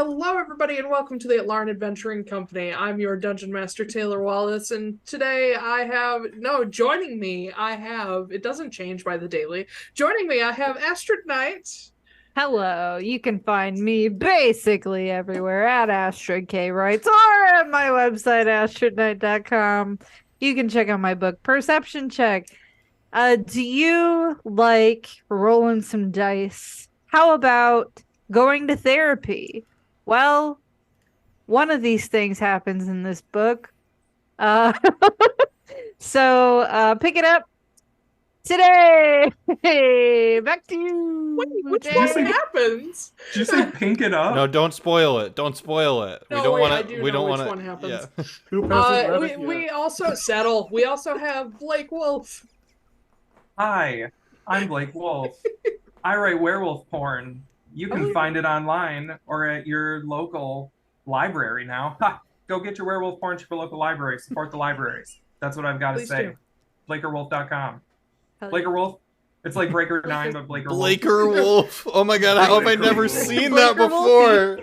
Hello, everybody, and welcome to the Atlaran Adventuring Company. I'm your Dungeon Master, Taiylor Wallace, and today joining me, it doesn't change by the daily. Joining me, I have Astrid Knight. Hello, you can find me basically everywhere at Astrid K. Writes or at my website, astridknight.com. You can check out my book, Perception Check. Do you like rolling some dice? How about going to therapy? Well, one of these things happens in this book. Uh, so pick it up today. Hey, back to Wait, you. which one happens? Did you say pink it up? No, don't spoil it. Don't spoil it. No, we don't wait, want I to. do We know don't which want to. one happens. Yeah. Koop hasn't read it we yet. also settle. We also have Blake Wolfe. Hi, I'm Blake Wolfe. I write werewolf porn. You can find it online or at your local library now. Ha! Go get your werewolf porn to your local library. Support the libraries. That's what I've got to Please say. do. BlakerWolf.com. Blaker Wolf? It's like Breaker 9, but Blaker Wolf. Blaker Wolf. Oh my god! I hope I've never seen that before.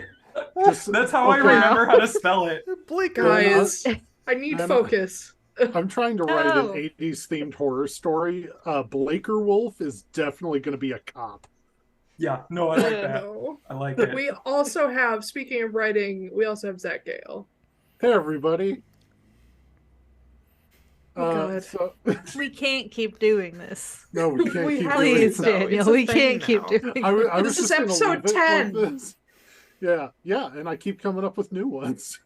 That's how I remember how to spell it. Blaker. Guys, I need focus. I'm trying to write No. an 80s themed horror story. Blaker Wolf is definitely going to be a cop. Yeah, no, I like that. No. I like it. We also have, speaking of writing, we also have Zack Gale. Hey, everybody. Oh, God. We can't keep doing this. No, we can't We keep have doing to, Please, it. though. Daniel, It's a we thing can't keep now. doing I This was is just gonna episode leave it 10. like this. Yeah, and I keep coming up with new ones.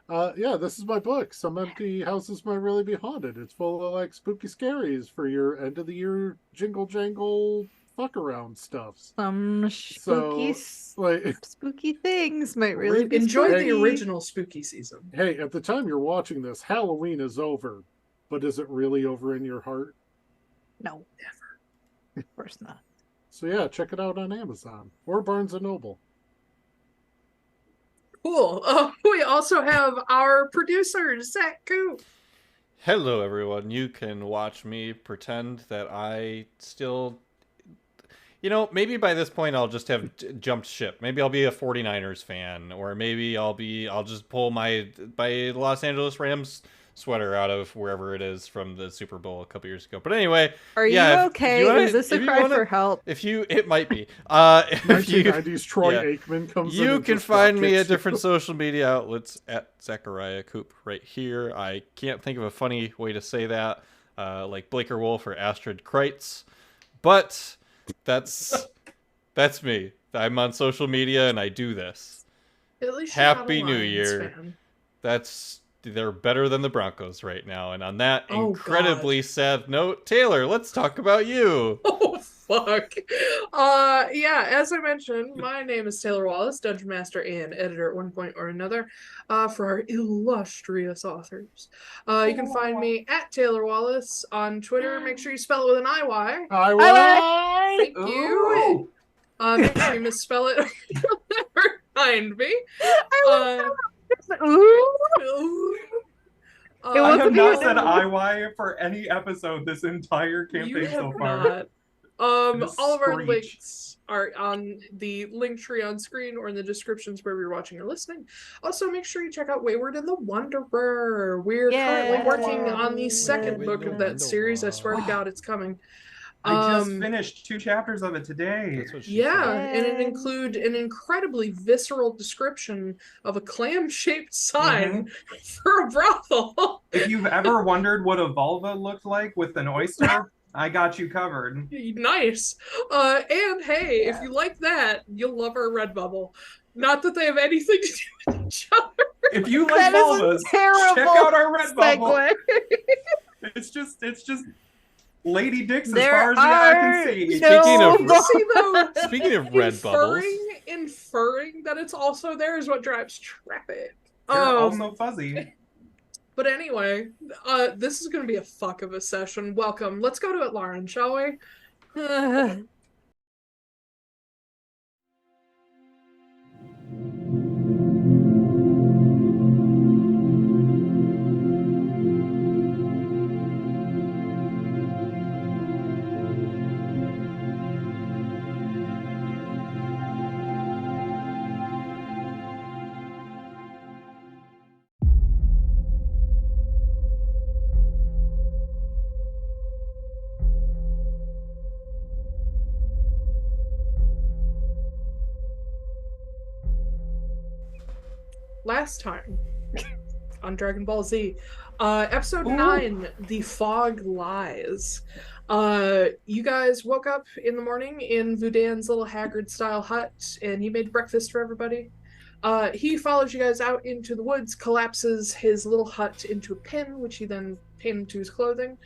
Yeah, this is my book. Some empty houses might really be haunted. It's full of like spooky scaries for your end of the year jingle jangle fuck around stuff. Some spooky, spooky things might really be Enjoy spooky. the original spooky season. Hey, at the time you're watching this, Halloween is over. But is it really over in your heart? No, never. Of course not. So yeah, check it out on Amazon or Barnes & Noble. Cool. We also have our producer, Zach Koop. Hello, everyone. You can watch me pretend that I still. Maybe by this point I'll just have jumped ship. Maybe I'll be a 49ers fan, or maybe I'll just pull my Los Angeles Rams sweater out of wherever it is from the Super Bowl a couple years ago. But anyway, Are you okay? Is this a cry for help? It might be. If you 1990s Troy Aikman comes in. You and can just find me dropkicks at different you. social media outlets at Zachary Koop right here. I can't think of a funny way to say that, like Blaker Wolf or Astrid Kreitz, but that's me. I'm on social media and I do this. At least you're not a Happy New Lions Year. fan. They're better than the Broncos right now. And on that Oh, incredibly sad note, Taiylor, let's talk about you. Oh, fuck. Yeah, as I mentioned, my name is Taiylor Wallace, Dungeon Master and editor at one point or another, for our illustrious authors. You can find me at Taiylor Wallace on Twitter. Make sure you spell it with an IY. I will. Thank you. Make sure you misspell it. You'll never find me. Ooh. I have not said IY for any episode this entire campaign so far. Not. All of our Screech. links are on the link tree on screen or in the descriptions wherever you're watching or listening. Also, make sure you check out Wayward and the Wanderer. We're currently working on the second book of that series. I swear to God, it's coming. I just finished 2 chapters of it today. That's what she Yeah, said. and it include an incredibly visceral description of a clam-shaped sign for a brothel. If you've ever wondered what a vulva looked like with an oyster, I got you covered. Nice. And hey, if you like that, you'll love our Redbubble. Not that they have anything to do with each other. If you like That is a vulvas, terrible check out our Redbubble. segue. It's just lady dicks as There far as the eye can are see. no See, though, Speaking of red bubbles, inferring that it's also there is what drives traffic. They're also fuzzy. But anyway, this is going to be a fuck of a session. Welcome. Let's go to Atlaran, shall we? last time on Dragon Ball Z, episode Ooh. 9, The Fog Lies. You guys woke up in the morning in Vudan's little Haggard-style hut, and he made breakfast for everybody. He follows you guys out into the woods, collapses his little hut into a pin, which he then pinned to his clothing,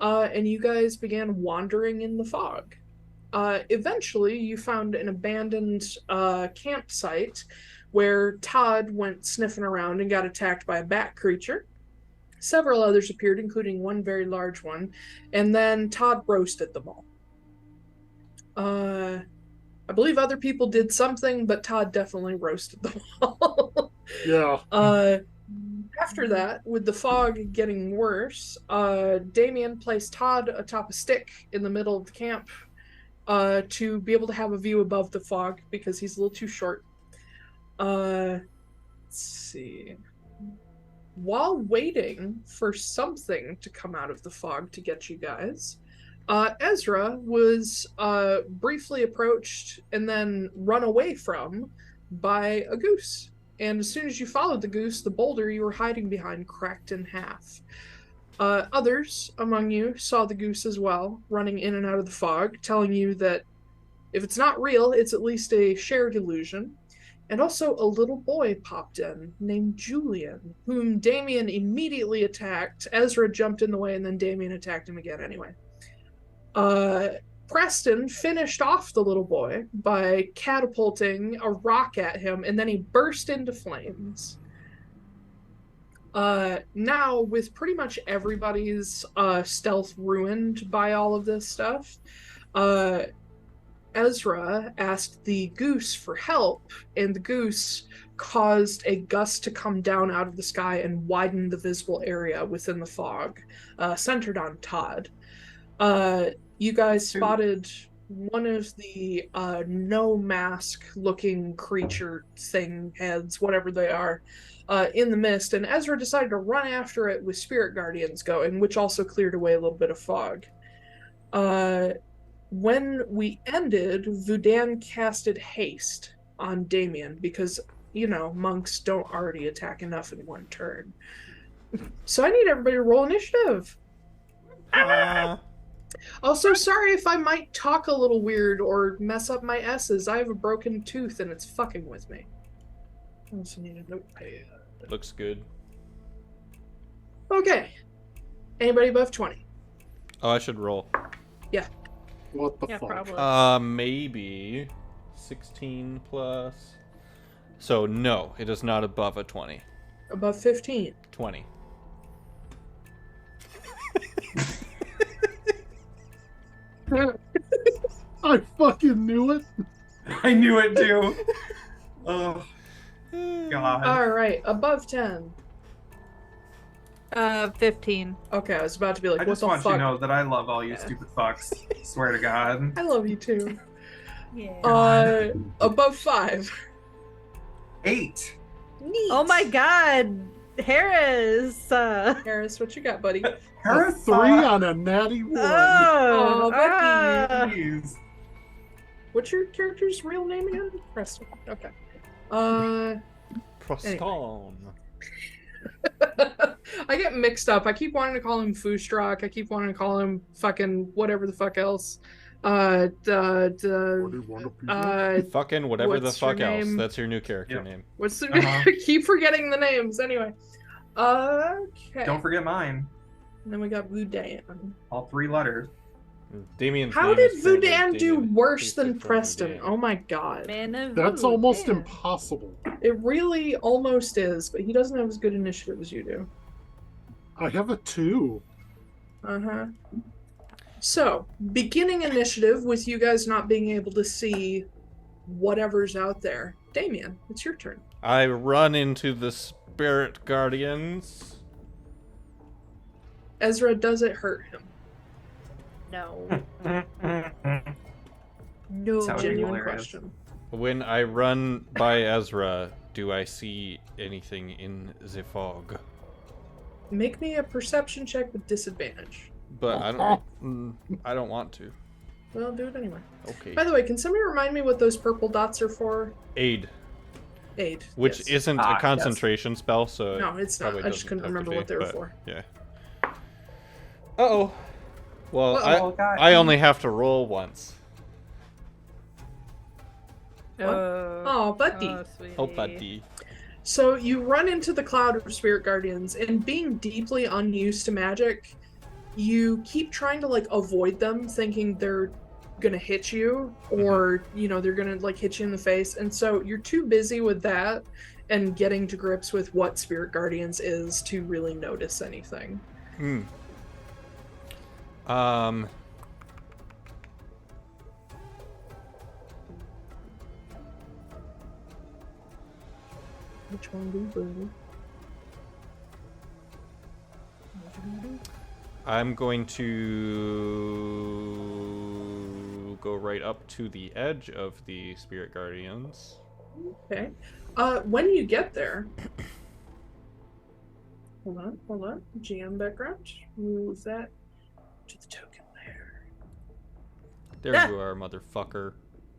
and you guys began wandering in the fog. Eventually, you found an abandoned campsite where Todd went sniffing around and got attacked by a bat creature. Several others appeared, including one very large one, and then Todd roasted them all. I believe other people did something, but Todd definitely roasted them all. Yeah. After that, with the fog getting worse, Damian placed Todd atop a stick in the middle of the camp to be able to have a view above the fog because he's a little too short. Let's see. While waiting for something to come out of the fog to get you guys, Ezra was briefly approached and then run away from by a goose. And as soon as you followed the goose, the boulder you were hiding behind cracked in half. Others among you saw the goose as well, running in and out of the fog, telling you that if it's not real, it's at least a shared illusion. And also a little boy popped in named Julian, whom Damian immediately attacked. Ezra jumped in the way, and then Damian attacked him again anyway. Preston finished off the little boy by catapulting a rock at him, and then he burst into flames. Now, with pretty much everybody's stealth ruined by all of this stuff, Ezra asked the goose for help, and the goose caused a gust to come down out of the sky and widen the visible area within the fog, centered on Todd. You guys spotted one of the no-mask-looking creature thing heads, whatever they are, in the mist, and Ezra decided to run after it with spirit guardians going, which also cleared away a little bit of fog. When we ended, Vudan casted haste on Damian because, monks don't already attack enough in one turn. So I need everybody to roll initiative. Also, sorry if I might talk a little weird or mess up my S's. I have a broken tooth and it's fucking with me. I also need a notepad. Looks good. Okay. Anybody above 20? Oh, I should roll. Yeah. What the Yeah, fuck? probably. Maybe 16 plus. So no, it is not above a 20. Above 15. 20. I fucking knew it. I knew it too. Oh, God. Alright, above 10. 15. Okay, I was about to be like, I what just the want fuck? you to know that I love all you Yeah. stupid fucks. Swear to God. I love you too. Yeah. Above 5. 8. Neat. Oh my god. Harris. Harris, what you got, buddy? A Harris 3 on a natty 1. Oh, Becky. Please. What's your character's real name again? Preston. Okay. Preston. I get mixed up. I keep wanting to call him Foostrok. I keep wanting to call him fucking whatever the fuck else. What do you want to be? Fucking whatever the What's your fuck else. name? That's your new character Yep. name. What's the Uh-huh. keep forgetting the names anyway. Okay. Don't forget mine. And then we got Vudan. All 3 letters. Damian's How name did is spelled Vudan like do Damian. worse It's than different from Preston? Vudan. Oh my god. Man of That's Voodoo, almost damn. impossible. It really almost is, but he doesn't have as good initiative as you do. I have a 2. Uh-huh. So, beginning initiative with you guys not being able to see whatever's out there. Damian, it's your turn. I run into the spirit guardians. Ezra, does it hurt him? No. No. Genuine question. When I run by Ezra, do I see anything in the fog? Make me a perception check with disadvantage. But I don't want to. Well, do it anyway. Okay. By the way, can somebody remind me what those purple dots are for? Aid. Aid. which yes. isn't a concentration spell, so No, it's not. probably I just doesn't couldn't have to remember be, what they were but, for. Yeah. Uh-oh. Well, Uh-oh. I only have to roll once. Oh, buddy. Sweetie. Oh, buddy. So you run into the cloud of spirit guardians, and being deeply unused to magic, you keep trying to like avoid them, thinking they're gonna hit you, or they're gonna like hit you in the face. And so you're too busy with that and getting to grips with what spirit guardians is to really notice anything. Which one do you do? I'm going to go right up to the edge of the spirit guardians. Okay. When you get there, hold on. GM background. Move that to the token layer. There you are, motherfucker.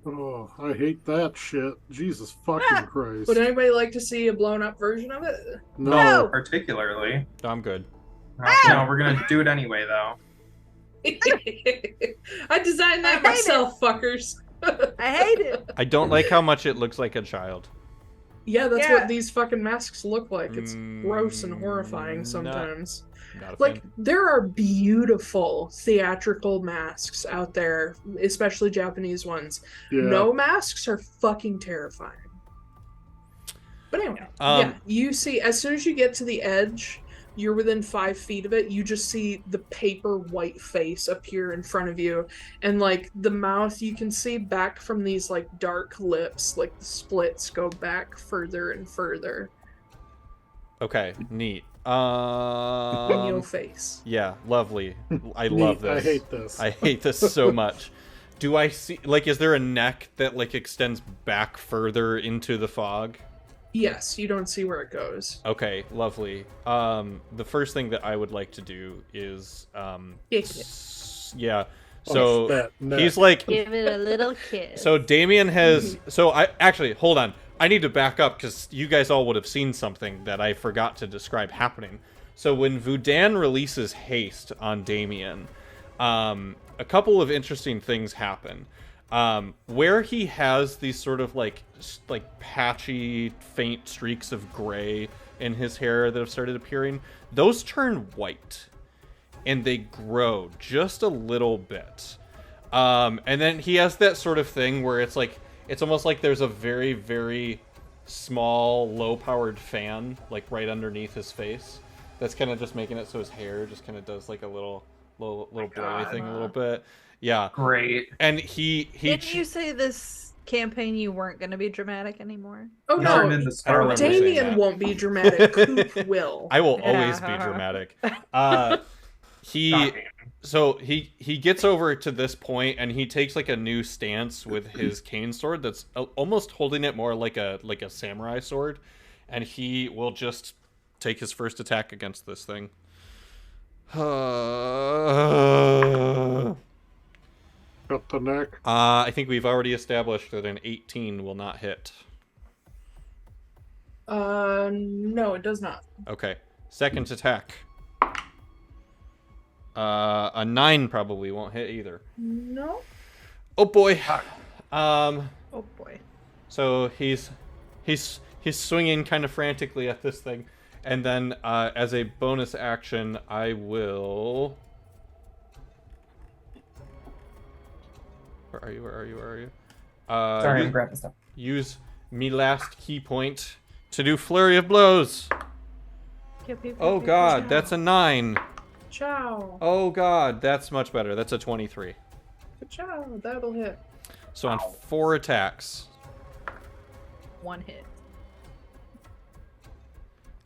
Oh, I hate that shit. Jesus fucking Christ. Would anybody like to see a blown up version of it? No. Particularly. I'm good. No, we're gonna do it anyway, though. I designed that I hate myself, fuckers. I hate it. I don't like how much it looks like a child. Yeah, that's Yeah. what these fucking masks look like. It's gross and horrifying sometimes. Not a Like, fan. there are beautiful theatrical masks out there, especially Japanese ones. Yeah. No masks are fucking terrifying. But anyway, yeah, you see, as soon as you get to the edge, you're within 5 feet of it, you just see the paper white face appear in front of you. And, like, the mouth, you can see back from these, like, dark lips, like, the splits go back further and further Okay, neat. in your face. Yeah, lovely. I love this. I hate this. I hate this so much. Do I see, like, is there a neck that, like, extends back further into the fog? Yes, you don't see where it goes. Okay, lovely. The first thing that I would like to do is, yeah. So that neck. he's like, Give it a little kiss. so Damian has, so I actually, hold on. I need to back up because you guys all would have seen something that I forgot to describe happening. So when Vudan releases haste on Damian, a couple of interesting things happen. Where he has these sort of like patchy, faint streaks of gray in his hair that have started appearing, those turn white, and they grow just a little bit. And then he has that sort of thing where it's like, it's almost like there's a very, very small, low-powered fan, like right underneath his face. That's kind of just making it so his hair just kind of does like a little blowy thing a little bit. Yeah. Great. And he Didn't you say this campaign you weren't going to be dramatic anymore? Oh Turned no, into I don't Scarlet. remember saying Damian that. won't be dramatic. Koop will. I will Yeah. always be dramatic. He Shocking. so he gets over to this point and he takes like a new stance with his cane sword that's almost holding it more like a samurai sword, and he will just take his first attack against this thing. Cut the neck. I think we've already established that an 18 will not hit. No, it does not. Okay. Second attack. A 9 probably won't hit either. No. Oh boy. Oh boy. So he's swinging kind of frantically at this thing, and then as a bonus action, I will. Where are you? Sorry, I'm grabbing stuff. Use me last key point to do flurry of blows. Oh god, that's a 9. Ciao. Oh god, that's much better. That's a 23. Ciao. That'll hit. So on 4 attacks. 1 hit.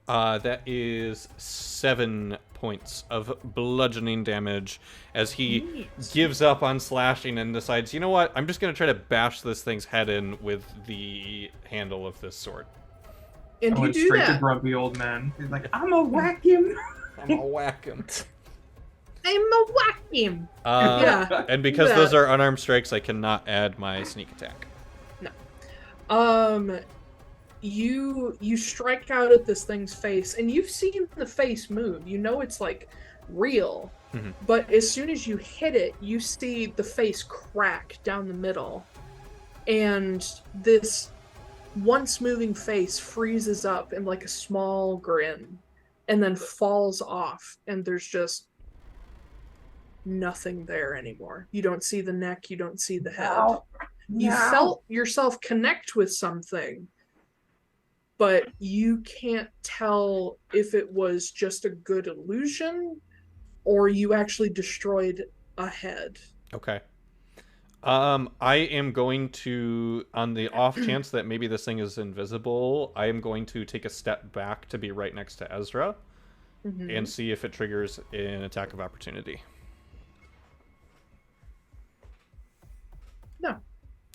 That is 7 points of bludgeoning damage as he gives up on slashing and decides, you know what, I'm just going to try to bash this thing's head in with the handle of this sword. And I you went do straight to that. grumpy old man. He's like, I'm a whack him. I'm going to whack him. I'm a whack him. Yeah. And because Yeah. those are unarmed strikes, I cannot add my sneak attack. you strike out at this thing's face, and you've seen the face move. You know it's like real, but as soon as you hit it, you see the face crack down the middle, and this once moving face freezes up in like a small grin, and then falls off, and there's just nothing there anymore. You don't see the neck, you don't see the head. You felt yourself connect with something, but you can't tell if it was just a good illusion or you actually destroyed a head. Okay. I am going to, on the off chance that maybe this thing is invisible, I am going to take a step back to be right next to Ezra and see if it triggers an attack of opportunity. No.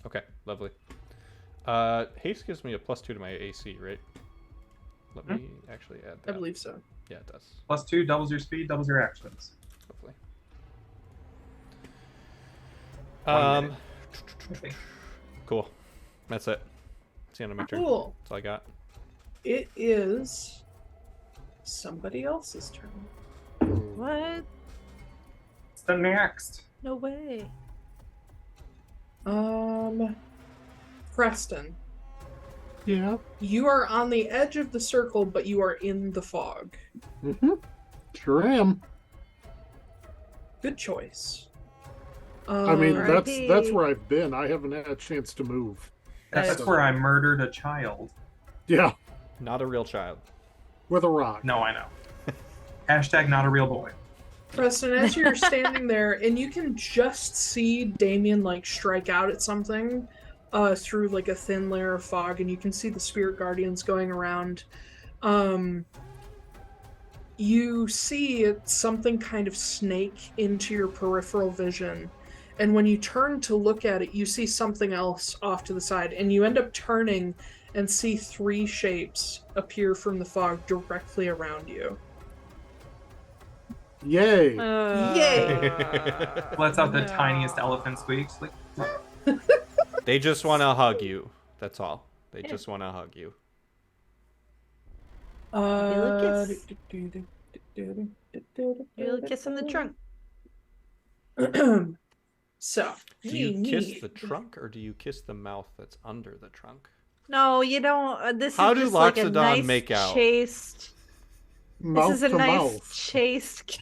Okay, lovely. Haste gives me a +2 to my AC, right? Let me actually add that. I believe so. Yeah, it does. +2 doubles your speed, doubles your actions. Lovely. Okay. Cool. That's it. It's the end of my turn. Cool. That's all I got. It is somebody else's turn. What? It's the next. No way. Preston. Yeah. You are on the edge of the circle, but you are in the fog. Sure am. Good choice. I mean, R.I.P. that's where I've been. I haven't had a chance to move. That's where I murdered a child. Yeah, Not a real child. with a rock. No, I know. Hashtag not a real boy. Preston, as you're standing there, and you can just see Damian like strike out at something through like a thin layer of fog, and you can see the spirit guardians going around. You see something kind of snake into your peripheral vision, and when you turn to look at it, you see something else off to the side, and you end up turning and see 3 shapes appear from the fog directly around you. Yay! Yay! Lets out the tiniest elephant squeaks. Like, They just want to hug you. That's all. They just want to hug you. You'll kiss in the trunk. So, Do you kiss the trunk or do you kiss the mouth that's under the trunk? No, you don't. This How is do just like a Loxodon nice make out? chaste. Mouth This is a to nice mouth. chaste.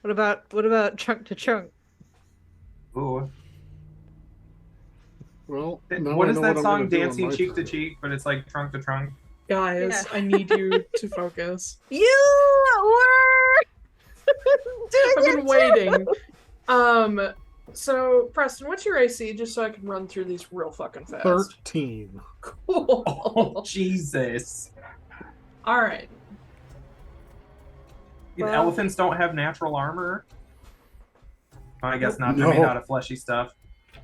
What about trunk to trunk? ooh. Well, now What I is know that I'm song, gonna do on Dancing my Cheek to turn. Cheek, but it's like trunk to trunk? Guys, Yeah. I need you to focus. You were. I've been waiting. So Preston, what's your AC, just so I can run through these real fucking fast? 13. Cool. Oh, Jesus. All right. Well- Elephants don't have natural armor? I guess not. They're No. made out of fleshy stuff.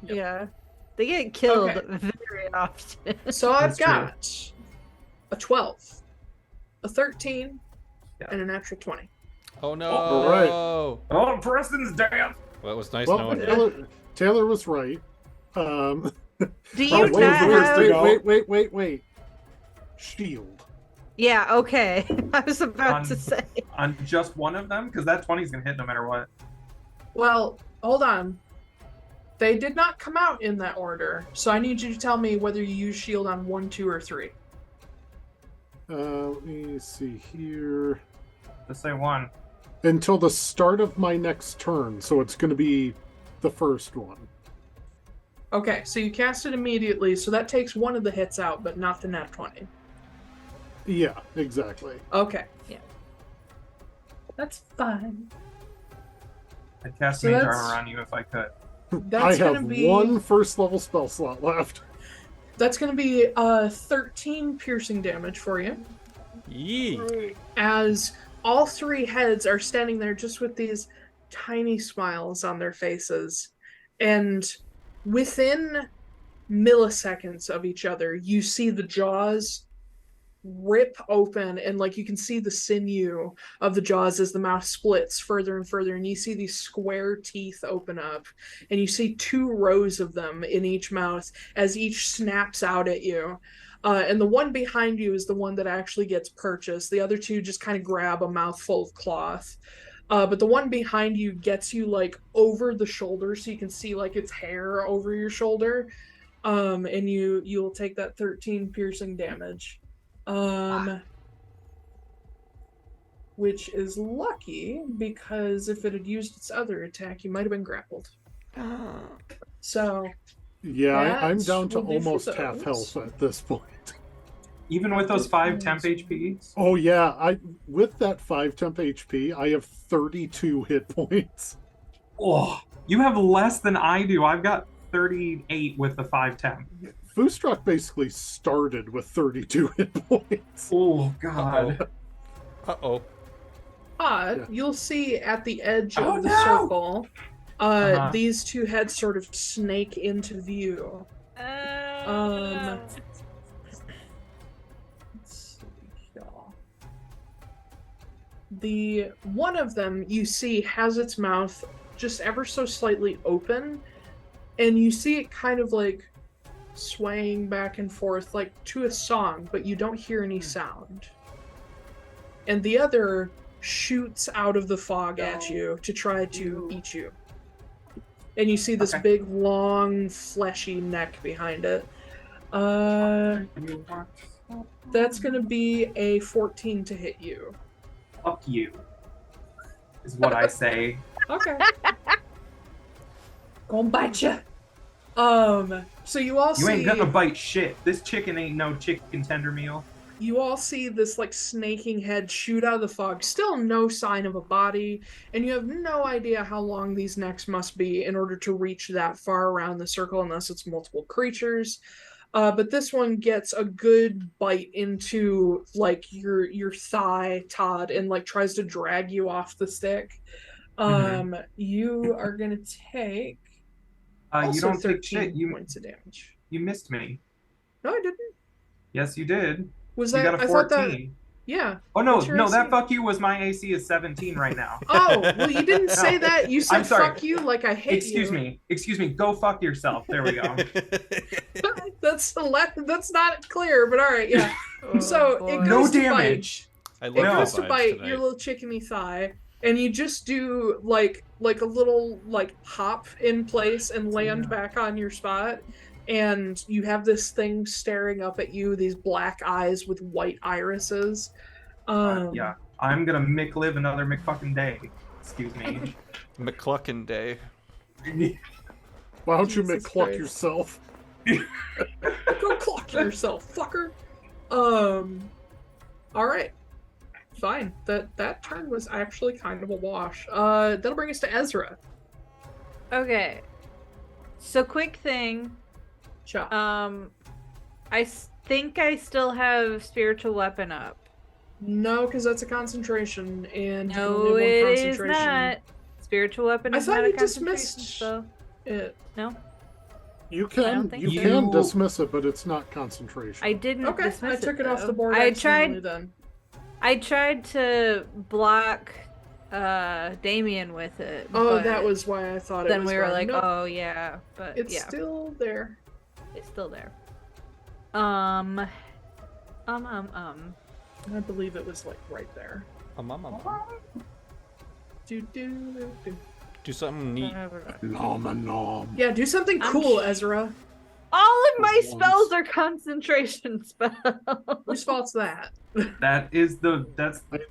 Yeah, they get killed Okay. very often. So I've That's true. got a 12, a 13, Yeah. and a natural 20. Oh no! All right. Oh, Preston's dead. Well, it was nice Well, knowing you. Taylor was right. Do Oh, you wait, not have? wait. Shield. Yeah. Okay. I was about to On- say. On just one of them? Because that 20 is going to hit no matter what. Well, hold on. They did not come out in that order, so I need you to tell me whether you use shield on 1, 2, or 3. Let me see here. Just say one. Until the start of my next turn, so it's going to be the first one. Okay, so you cast it immediately, so that takes one of the hits out, but not the nat 20. Yeah, exactly. Okay. Yeah. That's fine. I'd cast So mage that's- armor on you if I could. That's I have gonna be one first level spell slot left. That's gonna be 13 piercing damage for you. Yee. As all 3 heads are standing there just with these tiny smiles on their faces, and within milliseconds of each other, you see the jaws rip open, and like you can see the sinew of the jaws as the mouth splits further and further, and you see these square teeth open up, and you see 2 rows of them in each mouth as each snaps out at you. And the one behind you is the one that actually gets purchased. The other 2 just kind of grab a mouthful of cloth. But the one behind you gets you like over the shoulder, so you can see like its hair over your shoulder. And you'll take that 13 piercing damage. Which is lucky, because if it had used its other attack, you might have been grappled. So Yeah, I'm that down to will be for almost half those. health at this point. Even with those 5 temp HP? Oh yeah, with that 5 temp HP, I have 32 hit points. Oh, you have less than I do. I've got 38 with the 5 temp. Foostruck basically started with 32 hit points. Oh, God. Uh-oh. Todd, Yeah. you'll see at the edge of Oh, the no! circle, Uh-huh. these 2 heads sort of snake into view. Let's see here. The one of them you see has its mouth just ever so slightly open, and you see it kind of like swaying back and forth like to a song, but you don't hear any sound. And the other shoots out of the fog at you to try to eat you. And you see this Okay. big, long, fleshy neck behind it. That's gonna be a 14 to hit you. Fuck you, is what I say. Okay. Gonna bite you. So you all You ain't see gonna bite shit. This chicken ain't no chicken tender meal. you all see this like snaking head shoot out of the fog. Still no sign of a body, and you have no idea how long these necks must be in order to reach that far around the circle, unless it's multiple creatures. But this one gets a good bite into like your thigh, Todd, and like tries to drag you off the stick. You are gonna take You also don't 13 take shit. You points of damage. missed me. No, I didn't. Yes, you did. Was You that? got a I thought 14. that. Yeah. Oh no, What's your no, that AC? fuck you was my AC is 17 right now. Oh, well, you didn't say No. that. You said I'm sorry. fuck you like I hate Excuse you. me. Go fuck yourself. There we go. That's not clear, but all right, yeah. So it boy. goes No to damage. I It love goes the to vibes bite tonight. your little chickeny thigh, and you just do like a little like hop in place and land Yeah. back on your spot, and you have this thing staring up at you, these black eyes with white irises. Yeah, I'm gonna live another McFucking day. Excuse me. McCluckin Day. Why don't you Jesus McCluck Christ. yourself? Go clock yourself, fucker. All right. Fine. That turn was actually kind of a wash. That'll bring us to Ezra. Okay. So quick thing. Chop. Think I still have spiritual weapon up. No, because that's a concentration, and you can No, only have it one is concentration. not. Spiritual weapon I is thought not a you concentration dismissed spell. it. No, You I can don't think you so. can dismiss it, but it's not concentration. I didn't Okay, dismiss I took it off though. the board. I accidentally tried. Then. I tried to block Damian with it. Oh, but that was why I thought it Then was. we were wrong. like, Nope, oh yeah, but it's yeah, still there. it's still there. I believe it was like right there. Do something neat. Nom nom. Yeah, do something I'm cool, sh- Ezra. All of my Once. spells are concentration spells. Whose fault's that? That's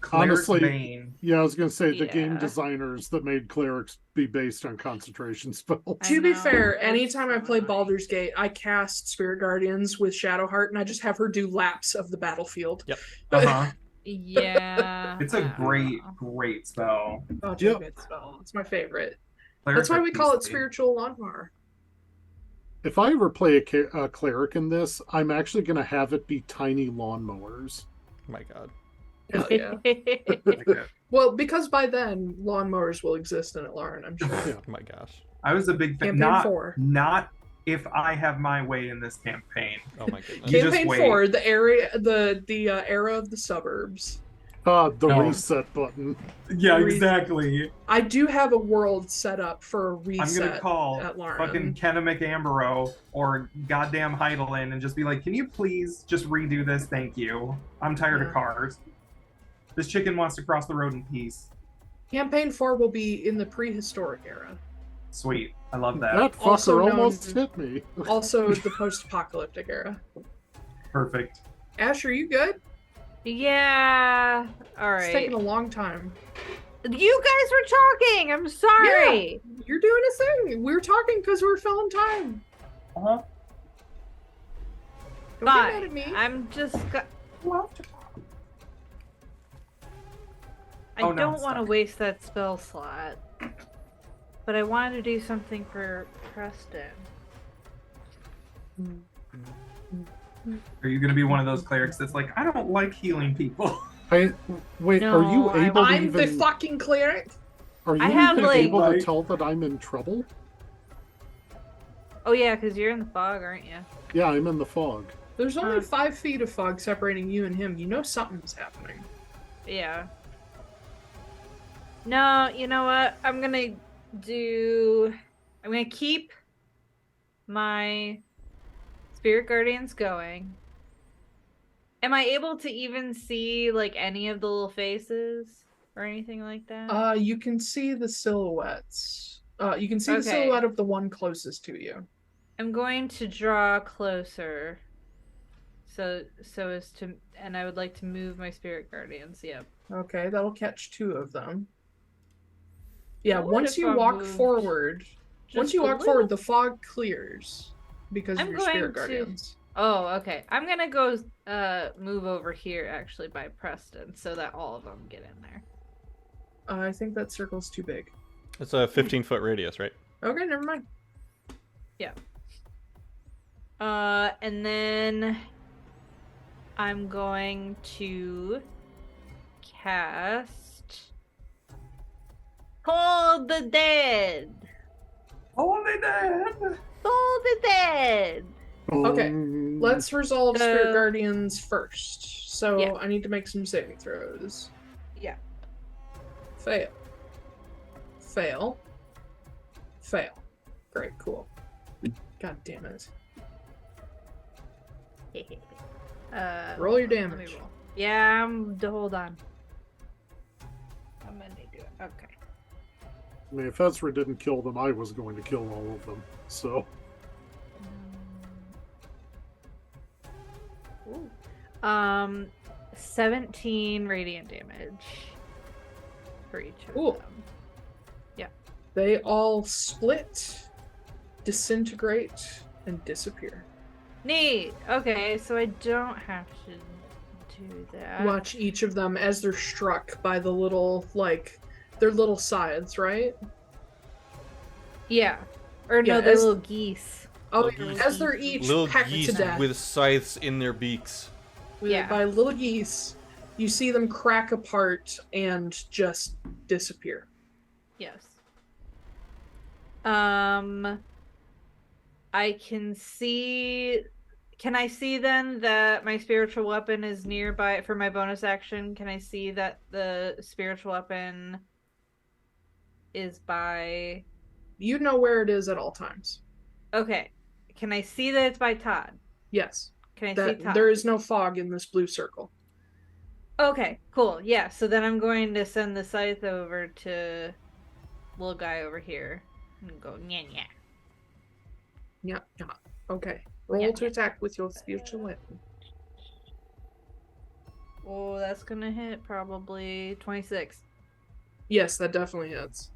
cleric's Honestly, bane. yeah, I was gonna say the game Yeah. designers that made clerics be based on concentration spells. I To be know, fair, that's anytime I play fine. Baldur's Gate, I cast Spirit Guardians with Shadowheart, and I just have her do laps of the battlefield. Yep. Uh-huh. Yeah, It's a I don't great, know. great spell. Oh, it's Yep. a good spell. It's my favorite. Clerics That's why are we call it beastly. spiritual lawnmower. If I ever play a cleric in this, I'm actually gonna have it be tiny lawnmowers. My God. Hell yeah. Like that. Well, because by then lawnmowers will exist in Atlaran, I'm sure. Yeah. My gosh. I was a big fan. Campaign 4. Not if I have my way in this campaign. Oh my goodness. You just Campaign wait. 4, the area, the era of the suburbs. The No. reset button. Yeah, Re- exactly. I do have a world set up for a reset. I'm gonna call at Atlaran. fucking Kenna McAmbro or goddamn Heidelin and just be like, can you please just redo this? Thank you. I'm tired Yeah. of cars. This chicken wants to cross the road in peace. Campaign 4 will be in the prehistoric era. Sweet. I love that. That fucker Also known- almost hit me. Also the post-apocalyptic era. Perfect. Ash, are you good? Yeah. All It's right. taking a long time. You guys were talking. I'm sorry. You're doing a thing. We were talking because we were filling time. Uh-huh. Don't get mad at Fine. me. I'm just. I Oh, no, don't it's want to stuck. waste that spell slot, but I wanted to do something for Preston. Are you gonna be one of those clerics that's like, I don't like healing people? Wait, No, are you able to I'm even? the fucking cleric. Are you I have, even like- able to Like- tell that I'm in trouble? Oh yeah, because you're in the fog, aren't you? Yeah, I'm in the fog. There's only Huh. 5 feet of fog separating you and him. You know something's happening. Yeah. No, you know what? I'm gonna keep my spirit guardians going. Am I able to even see like any of the little faces or anything like that? You can see the silhouettes. You can see the Okay. silhouette of the one closest to you. I'm going to draw closer. So as to, and I would like to move my spirit guardians. Yep. Okay, that'll catch 2 of them. Yeah, What once if you I walk moved forward, once just you a walk little- forward, the fog clears because I'm of your going spirit to- guardians. Oh, okay. I'm gonna go move over here actually by Preston so that all of them get in there. I think that circle's too big. It's a 15-foot radius, right? Okay, never mind. And then I'm going to cast Hold the Dead. Only dead. Hold the Dead. Okay, Let's resolve spirit Uh, guardians first. So yeah. I need to make some saving throws. Yeah. Fail. Fail. Fail. Great, cool. God damn it. Roll your Let me damage. roll. Yeah, hold on. I'm gonna do it. Okay. I mean, if Ezra didn't kill them, I was going to kill all of them. So, Ooh. 17 radiant damage for each of Cool. them. They all split, disintegrate, and disappear. Neat. Okay, so I don't have to do that. Watch each of them as they're struck by the little, like, their little scythes, right? Yeah. Or no, Yeah, they're as- little geese. Oh, Little geese. as they're each Little pecked geese to death with scythes in their beaks. Yeah. by little geese, you see them crack apart and just disappear. Yes. I can see. Can I see then that my spiritual weapon is nearby for my bonus action? Can I see that the spiritual weapon is by? You know where it is at all times. Okay. Can I see that it's by Todd? Yes. Can I That see Todd? there is no fog in this blue circle. Okay, cool. Yeah, so then I'm going to send the scythe over to little guy over here and go nya nya. Yeah, yeah. Okay. Roll Yeah. to attack with your spiritual weapon. Oh, that's gonna hit probably 26. Yes, that definitely hits.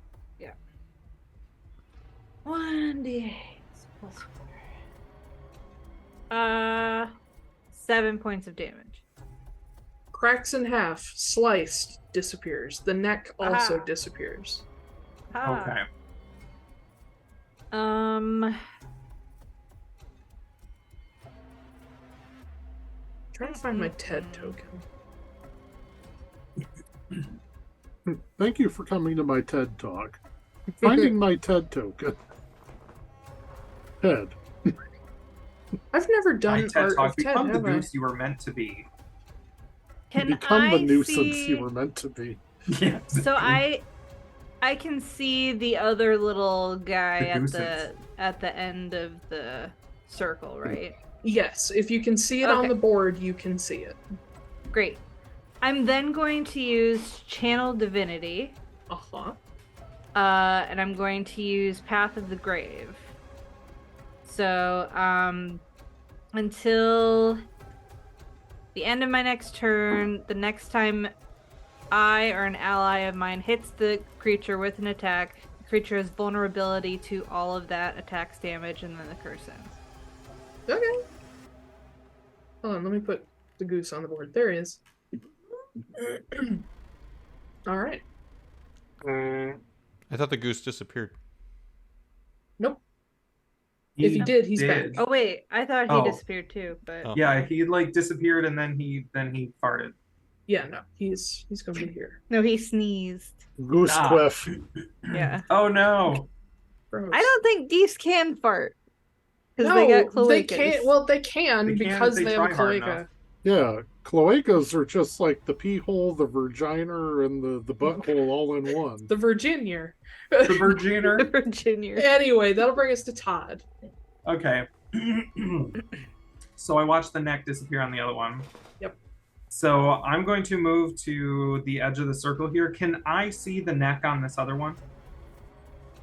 1d8 plus 4. 7 points of damage. Cracks in half, sliced, disappears. The neck also Ah. disappears. Ah. Okay. Trying to find my TED token. thank you for coming to my TED Talk. Finding my TED token. Head. I've never done TED Art Talk. of Ted, Become the have I? goose you were meant to be. Can Become I the nuisance see... you were meant to be. Yeah. So I can see the other little guy The at gooses. the end of the circle, right? Yes, if you can see it on Okay. the board, you can see it. Great. I'm then going to use Channel Divinity, Uh-huh. and I'm going to use Path of the Grave. So, until the end of my next turn, the next time I or an ally of mine hits the creature with an attack, the creature has vulnerability to all of that attack's damage, and then the curse ends. Okay. Hold on, let me put the goose on the board. There he is. All right. I thought the goose disappeared. Nope. If he did, he's back. Oh wait, I thought he Oh. disappeared too, but Oh. Yeah, he like disappeared and then he farted. Yeah, no, he's gonna be here. no, he sneezed. Goose Ah. quiff. Yeah. Oh no. Gross. I don't think geese can fart. Because No, they got they cloacas. can't. Well, they can They can because if they they have a try hard cloaca. enough. Yeah, cloacas are just like the pee hole, the vagina, and the butthole all in one. The Virginia. The Virginer. Virginia. Anyway, that'll bring us to Todd. Okay. So I watched the neck disappear on the other one. Yep. So I'm going to move to the edge of the circle here. Can I see the neck on this other one?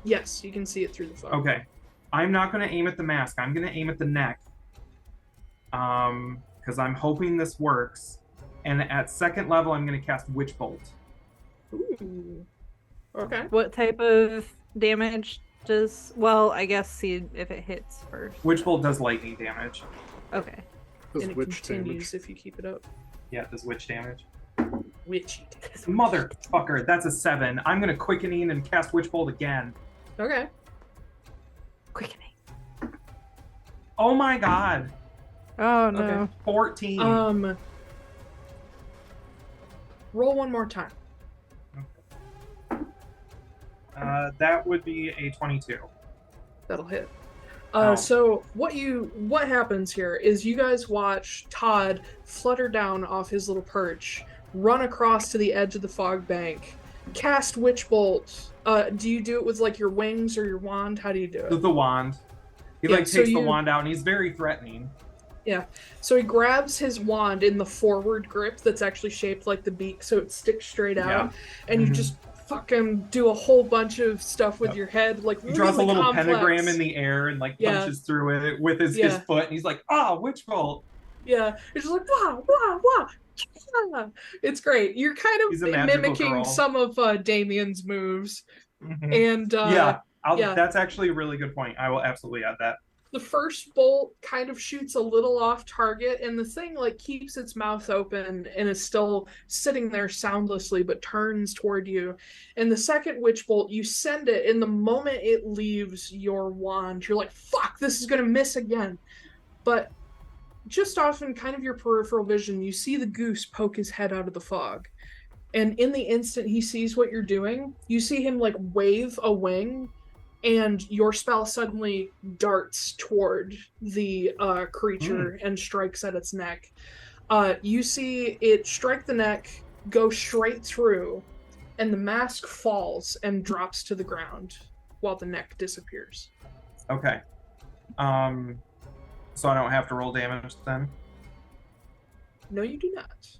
Yes, you can see it through the phone. Okay. I'm not going to aim at the mask. I'm going to aim at the neck. Because I'm hoping this works. And at second level, I'm going to cast Witch Bolt. Ooh. Okay. What type of damage does... Well, I guess see if it hits first. Witch Bolt does lightning damage. Okay. Does And it witch continues damage. if you keep it up. Yeah, it does witch damage. Witchy. Motherfucker, that's a 7. I'm going to quickening and cast Witch Bolt again. Okay. Quickening. Oh my god. Oh no. Okay. 14. Roll one more time. That would be a 22. That'll hit. Oh. So what happens here is you guys watch Todd flutter down off his little perch, run across to the edge of the fog bank, cast Witch Bolt. Do you do it with like your wings or your wand? How do you do it? The wand. He Yeah, like so takes the you- wand out and he's very threatening. So he grabs his wand in the forward grip that's actually shaped like the beak, so it sticks straight out, Yeah. and you Mhm. just fucking do a whole bunch of stuff with Yep. your head, like He draws really a little complex. pentagram in the air and like Yeah. punches through it with his Yeah. foot, and he's like, Witch Bolt. Yeah, it's just like wah wah wah. Yeah. It's great. You're kind He's a of magical mimicking girl. some of Damian's moves, Mhm. and yeah, yeah. That's actually a really good point. I will absolutely add that. the first bolt kind of shoots a little off target, and the thing like keeps its mouth open and is still sitting there soundlessly but turns toward you. And the second witch bolt, you send it, and the moment it leaves your wand, you're like, fuck, this is gonna miss again. But just off in kind of your peripheral vision, you see the goose poke his head out of the fog. And in the instant he sees what you're doing, you see him like wave a wing, and your spell suddenly darts toward the creature and strikes at its neck. You see it strike the neck, go straight through, and the mask falls and drops to the ground while the neck disappears. Okay. So I don't have to roll damage then? No, you do not.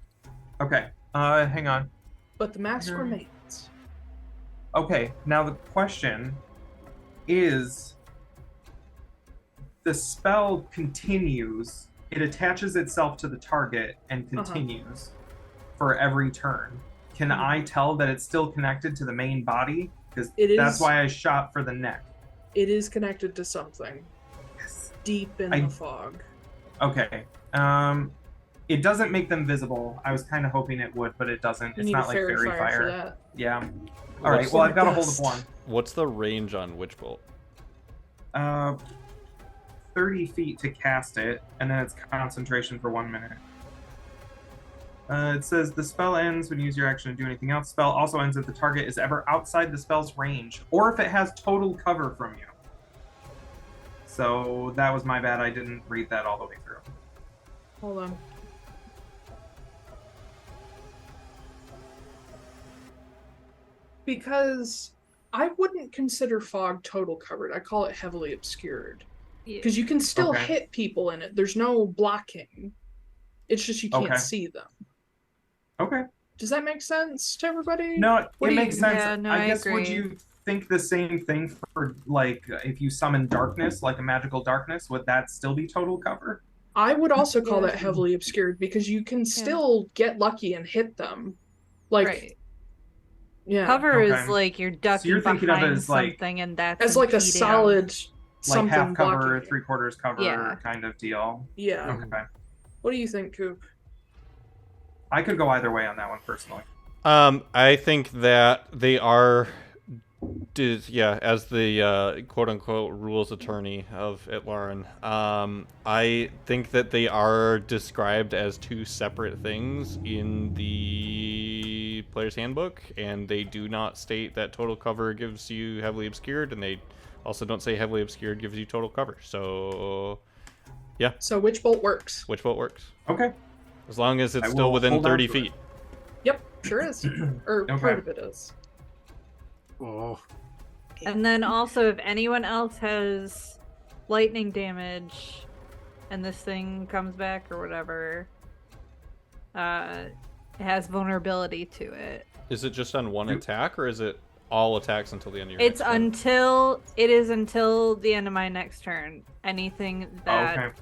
Okay. Hang on. But the mask Mhm. remains. Okay, now the question is, the spell continues, it attaches itself to the target and continues for every turn. Can I tell that it's still connected to the main body? Because that's why I shot for the neck. It is connected to something Yes. deep in the fog. Okay. It doesn't make them visible. I was kind of hoping it would, but it doesn't. You It's need not a like fairy fairy fire for fire. that. Yeah. All right. Well, I've got a hold of one. What's the range on Witch Bolt? 30 feet to cast it, and then it's concentration for 1 minute. It says the spell ends when you use your action to do anything else. Spell also ends if the target is ever outside the spell's range, or if it has total cover from you. So that was my bad. I didn't read that all the way through. Hold on. Because I wouldn't consider fog total covered. I call it heavily obscured. Yeah. Because you can still Okay. hit people in it. There's no blocking. It's just you can't Okay. see them. Okay. Does that make sense to everybody? No, What it do you- makes sense. Yeah, no, I I guess would agree. you think the same thing for like if you summon darkness, like a magical darkness, would that still be total cover? I would also call Yeah. that heavily obscured because you can still get lucky and hit them. Like, Right. yeah. Cover is Okay. like you're ducking you're thinking of it behind as, like- something, and that's As like a impeding. solid Like something half cover, blocking. 3/4 cover Yeah. kind of deal. Yeah. Okay. What do you think, Koop? I could go either way on that one personally. I think that they are, as the quote-unquote rules attorney of Atlaran, I think that they are described as two separate things in the player's handbook, and they do not state that total cover gives you heavily obscured, and they also don't say heavily obscured gives you total cover. So, yeah, So which bolt works? which bolt works? Okay. As long as it's I still will within hold on 30 to feet. Yep, sure is. Or Okay. part of it is. Oh, And then also, if anyone else has lightning damage, and this thing comes back or whatever, it has vulnerability to it. Is it just on one attack, or is it all attacks until the end of your It's next turn? until the end of my next turn. Anything that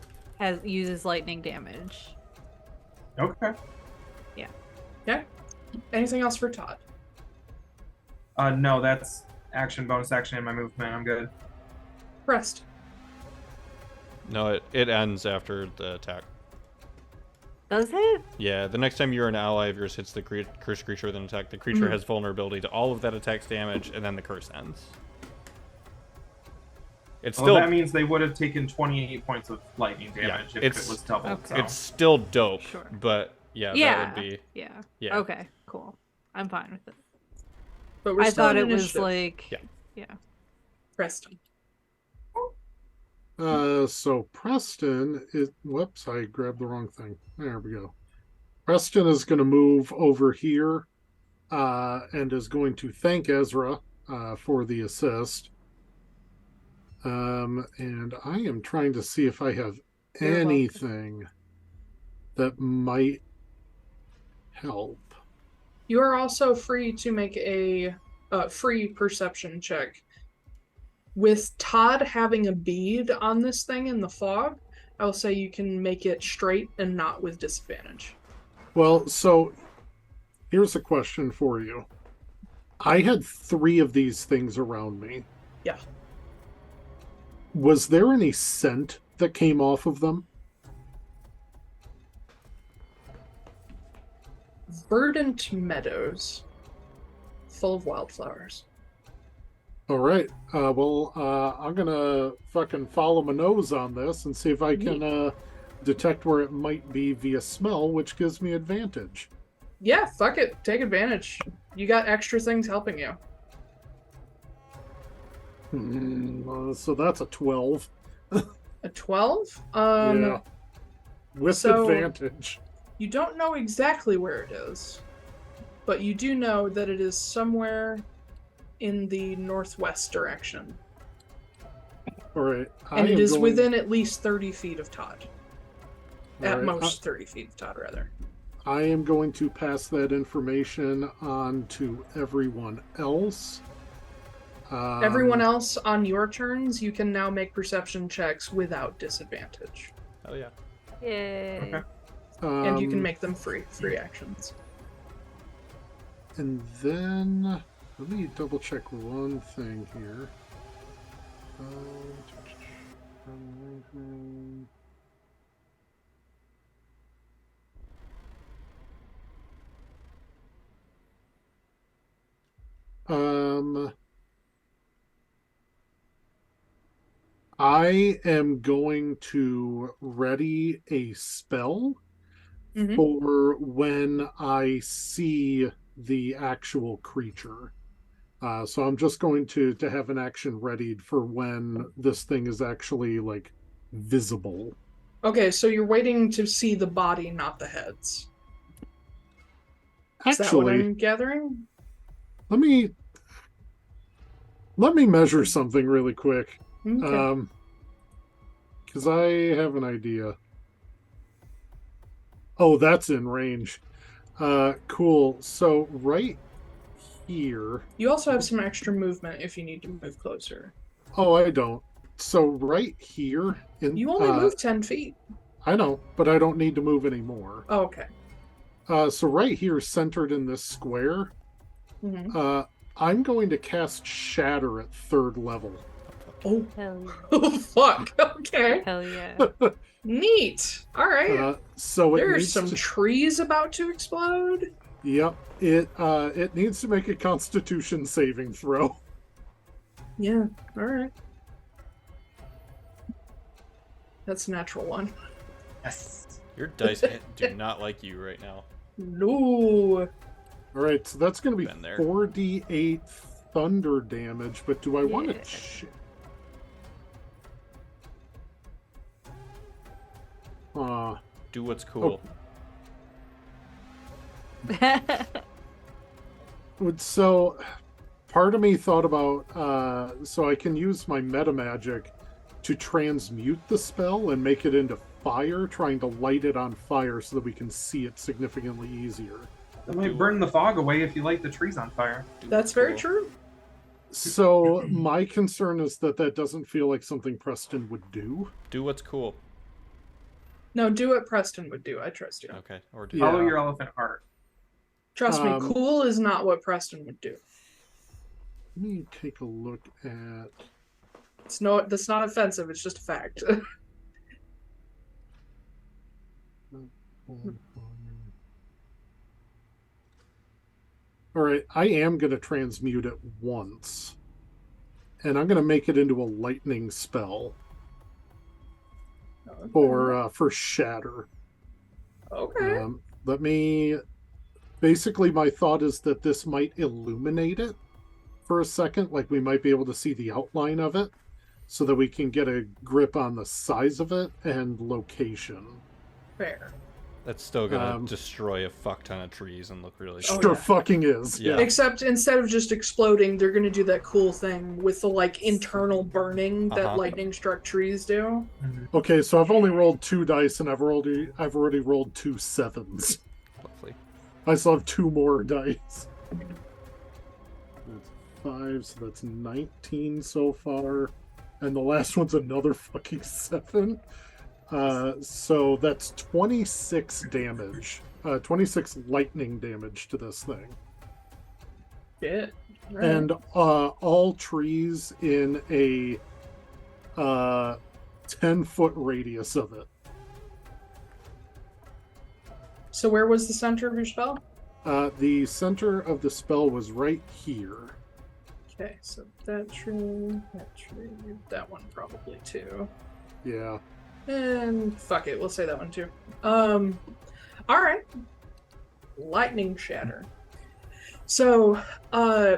Okay. uses lightning damage. Okay. Yeah. Anything else for Todd? No, that's action, bonus action, and my movement. I'm good. Rest. No, it ends after the attack. Does it? Yeah, the next time you're an ally of yours hits the cursed creature with an attack, the creature has vulnerability to all of that attack's damage, and then the curse ends. It's Well, still that means they would have taken 28 points of lightning damage if it it's- was doubled. okay. So. it's still dope, Sure. but yeah, Yeah. that would be Yeah. Okay, cool. I'm fine with it. But we're I still thought in it was initiative. like... Yeah. Preston. so Preston is. Whoops, I grabbed the wrong thing. There we go. Preston is going to move over here, and is going to thank Ezra for the assist. And I am trying to see if I have You're welcome. anything that might help. You are also free to make a free perception check. With Todd having a bead on this thing in the fog, I will say you can make it straight and not with disadvantage. Well, so here's a question for you. I had 3 of these things around me. Yeah. Was there any scent that came off of them? Verdant meadows full of wildflowers. All right. I'm going to fucking follow my nose on this and see if I can detect where it might be via smell, which gives me advantage. Yeah, fuck it. Take advantage. You got extra things helping you. So that's a 12. A 12? Yeah. With so- advantage. You don't know exactly where it is, but you do know that it is somewhere in the northwest direction. All right. And it is within at least 30 feet of Todd. At right, most 30 feet of Todd, rather. I am going to pass that information on to everyone else. Everyone else on your turns, you can now make perception checks without disadvantage. hell yeah. Yay. Okay. And you can make them free actions. And then let me double check one thing here. I am going to ready a spell Mhm. for when I see the actual creature. So I'm just going to have an action readied for when this thing is actually like visible. Okay, so you're waiting to see the body, not the heads. Is that what Actually, I'm gathering? let me measure something really quick. Okay. Because I have an idea. Oh, that's in range. Cool. So right here. You also have some extra movement if you need to move closer. Oh, I don't. So right here in You only move 10 feet. I know, but I don't need to move anymore. Oh, okay. So right here, centered in this square, I'm going to cast Shatter at 3rd level. Oh, Hell yeah. oh fuck. Okay. Hell yeah. Neat. All right. So There's some trees about to explode. Yep. It needs to make a Constitution saving throw. Yeah. All right. That's a natural one. Yes. Your dice do not like you right now. No. All right, so that's going to be Been there. 4d8 thunder damage, but do I want Yeah. to... Do what's cool. So, part of me thought about, so I can use my meta magic to transmute the spell and make it into fire, trying to light it on fire so that we can see it significantly easier. That might burn the fog away if you light the trees on fire. Do That's what's very cool. true. So, my concern is that that doesn't feel like something Preston would do. Do what's cool. No, do what Preston would do. I trust you. Okay. Or do Yeah. Follow your elephant heart. Trust me, cool is not what Preston would do. Let me take a look at... That's not offensive, it's just a fact. All right, I am going to transmute it once. And I'm going to make it into a lightning spell for Shatter. Okay. Let me... Basically, my thought is that this might illuminate it for a second. Like, we might be able to see the outline of it so that we can get a grip on the size of it and location. Fair. That's still gonna destroy a fuck ton of trees and look really Oh, cool. Sure yeah. fucking is. Yeah. Except instead of just exploding, they're gonna do that cool thing with the like internal burning that lightning struck trees do. Okay, so I've only rolled 2 dice and I've already rolled 2 7s. Lovely. I still have 2 more dice. That's 5, so that's 19 so far. And the last one's another fucking 7. So that's 26 damage. 26 lightning damage to this thing. Yeah. And all trees in a 10-foot radius of it. So where was the center of your spell? The center of the spell was right here. Okay, so that tree, that one probably too. Yeah. And fuck it, we'll say that one too. Alright. Lightning Shatter. So,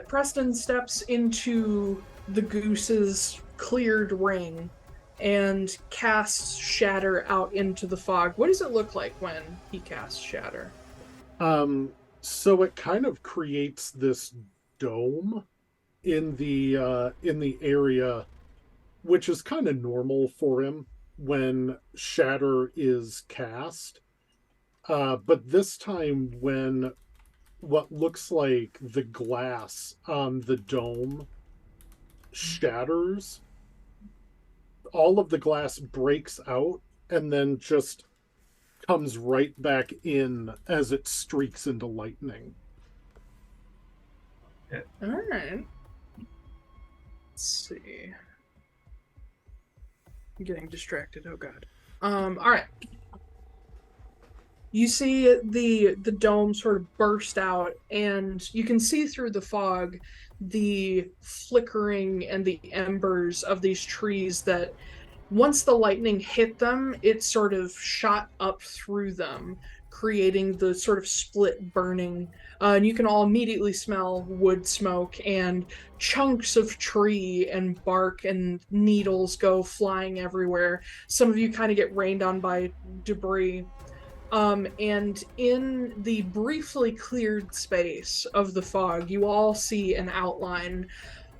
Preston steps into the goose's cleared ring and casts Shatter out into the fog. What does it look like when he casts Shatter? So it kind of creates this dome in the area, which is kind of normal for him when Shatter is cast. But this time when what looks like the glass on the dome shatters, all of the glass breaks out and then just comes right back in as it streaks into lightning. Alright. Let's see. I'm getting distracted, oh god. Alright. You see the dome sort of burst out, and you can see through the fog the flickering and the embers of these trees that once the lightning hit them, it sort of shot up through them, creating the sort of split burning. And you can all immediately smell wood smoke, and chunks of tree and bark and needles go flying everywhere. Some of you kind of get rained on by debris. And in the briefly cleared space of the fog, you all see an outline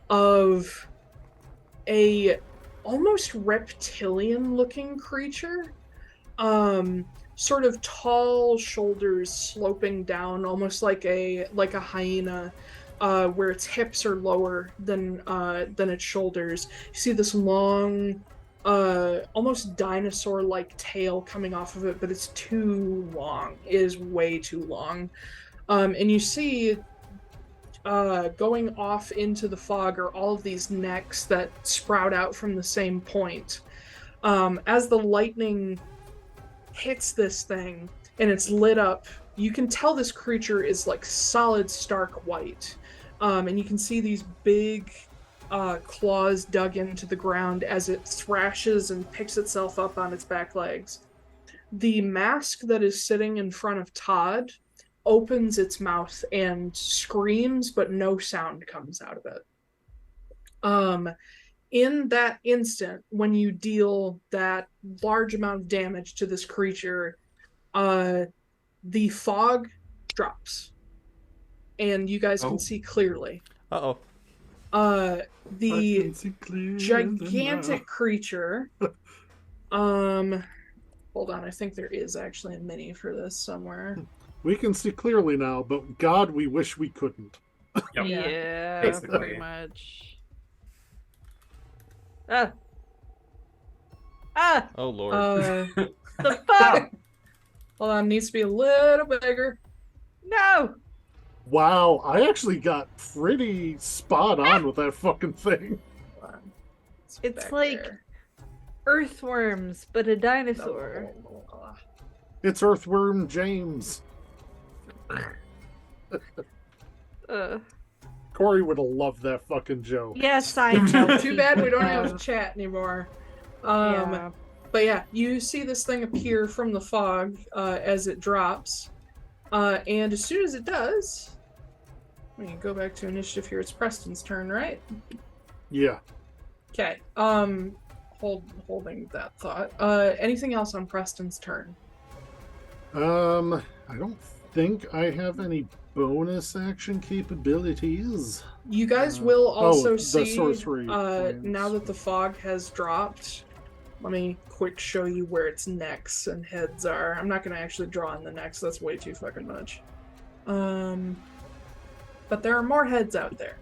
of a almost reptilian looking creature. Sort of tall shoulders sloping down, almost like a hyena, where its hips are lower than its shoulders. You see this long, almost dinosaur-like tail coming off of it, but it's too long. It is way too long. And you see going off into the fog are all of these necks that sprout out from the same point. As the lightning hits this thing and it's lit up, you can tell this creature is like solid stark white. And you can see these big claws dug into the ground as it thrashes and picks itself up on its back legs. The mask that is sitting in front of Todd opens its mouth and screams, but no sound comes out of it. In that instant, when you deal that large amount of damage to this creature, the fog drops, and you guys can see clearly. Uh-oh. The gigantic creature. Hold on, I think there is actually a mini for this somewhere. We can see clearly now, but God, we wish we couldn't. Yep. Yeah, Basically. pretty much. Ah. Oh, Lord. The fuck? Hold on, needs to be a little bigger. No! Wow, I actually got pretty spot on with that fucking thing. Hold on. It's back like there. earthworms, but a dinosaur. It's Earthworm James. Corey would have loved that fucking joke. Yes, I know. Too bad we don't have chat anymore. Yeah. But yeah, you see this thing appear from the fog as it drops. And as soon as it does, we can go back to initiative here. It's Preston's turn, right? Yeah. Okay. Holding that thought. Anything else on Preston's turn? I don't think I have any bonus action capabilities. You guys will also the see, sorcery points. now that the fog has dropped, let me quick show you where its necks and heads are. I'm not going to actually draw in the necks, that's way too fucking much. But there are more heads out there.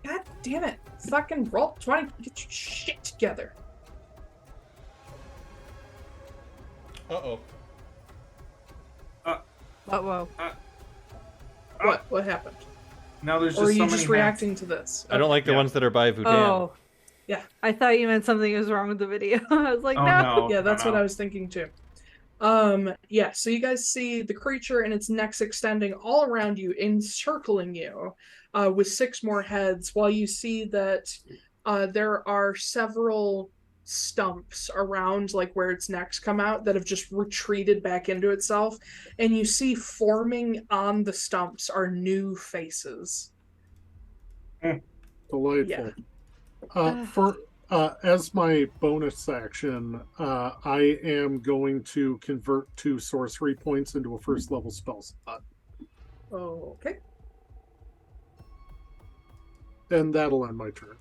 God damn it. Fucking roll 20, get your shit together. Uh-oh. Whoa. What happened? Now there's Or just are you so just many reacting to this? I don't like the Yeah. ones that are by Vudan. Oh. Yeah. I thought you meant something was wrong with the video. I was like, Oh, no. no. Yeah, that's what no. I was thinking too. Yeah, so you guys see the creature and its necks extending all around you, encircling you, with 6 more heads, while you see that there are several stumps around like where its necks come out that have just retreated back into itself, and you see forming on the stumps are new faces. Delightful. Yeah. For as my bonus action, I am going to convert 2 sorcery points into a first level spell slot. Okay. And that'll end my turn.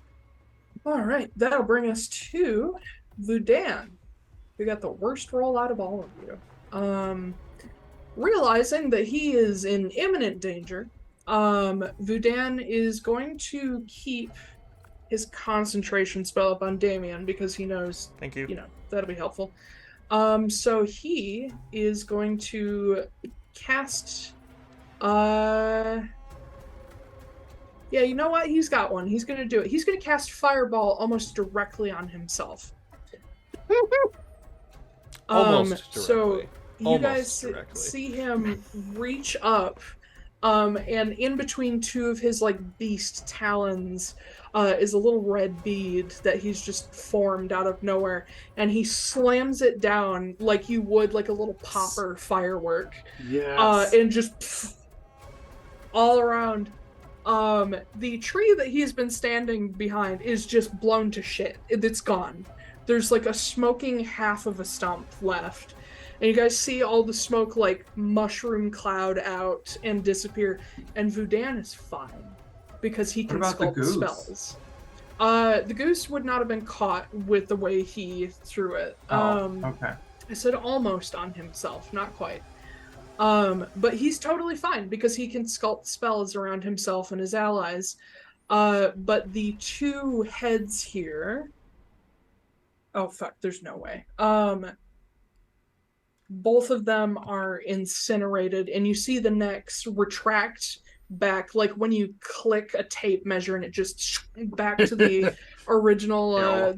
All right, that'll bring us to Vudan, who got the worst roll out of all of you. Realizing that he is in imminent danger, Vudan is going to keep his concentration spell up on Damian because he knows, Thank you. that'll be helpful. So he is going to cast, yeah, you know what? He's got one. He's going to do it. He's going to cast Fireball almost directly on himself. Almost So directly. you Almost guys directly. see him reach up And in between two of his like beast talons is a little red bead that he's just formed out of nowhere, and he slams it down like you would like a little popper firework. Yes. And just all around. The tree that he's been standing behind is just blown to shit. It's gone. There's like a smoking half of a stump left. And you guys see all the smoke like mushroom cloud out and disappear. And Vudan is fine because he can sculpt spells. The goose would not have been caught with the way he threw it. Okay. I said almost on himself, not quite. But he's totally fine because he can sculpt spells around himself and his allies. But the two heads here... Oh, fuck, there's no way. Both of them are incinerated, and you see the necks retract back, like when you click a tape measure and it just back to the original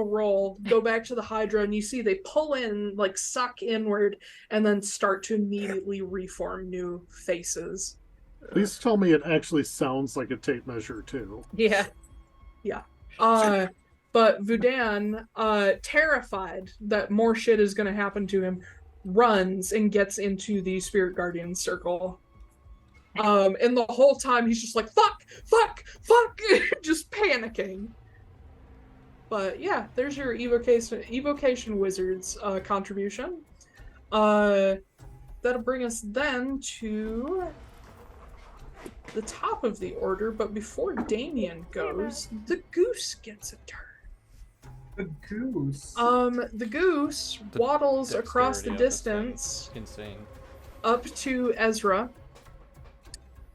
roll, go back to the Hydra, and you see they pull in, like suck inward, and then start to immediately reform new faces. Please tell me it actually sounds like a tape measure too. Yeah. But Vudan, terrified that more shit is going to happen to him, runs and gets into the Spirit Guardian circle. And the whole time he's just like, fuck, just panicking. But yeah, there's your Evocation Wizards contribution. That'll bring us then to the top of the order, but before Damian goes, the goose gets a turn. The goose. The goose waddles across the distance, insane, up to Ezra,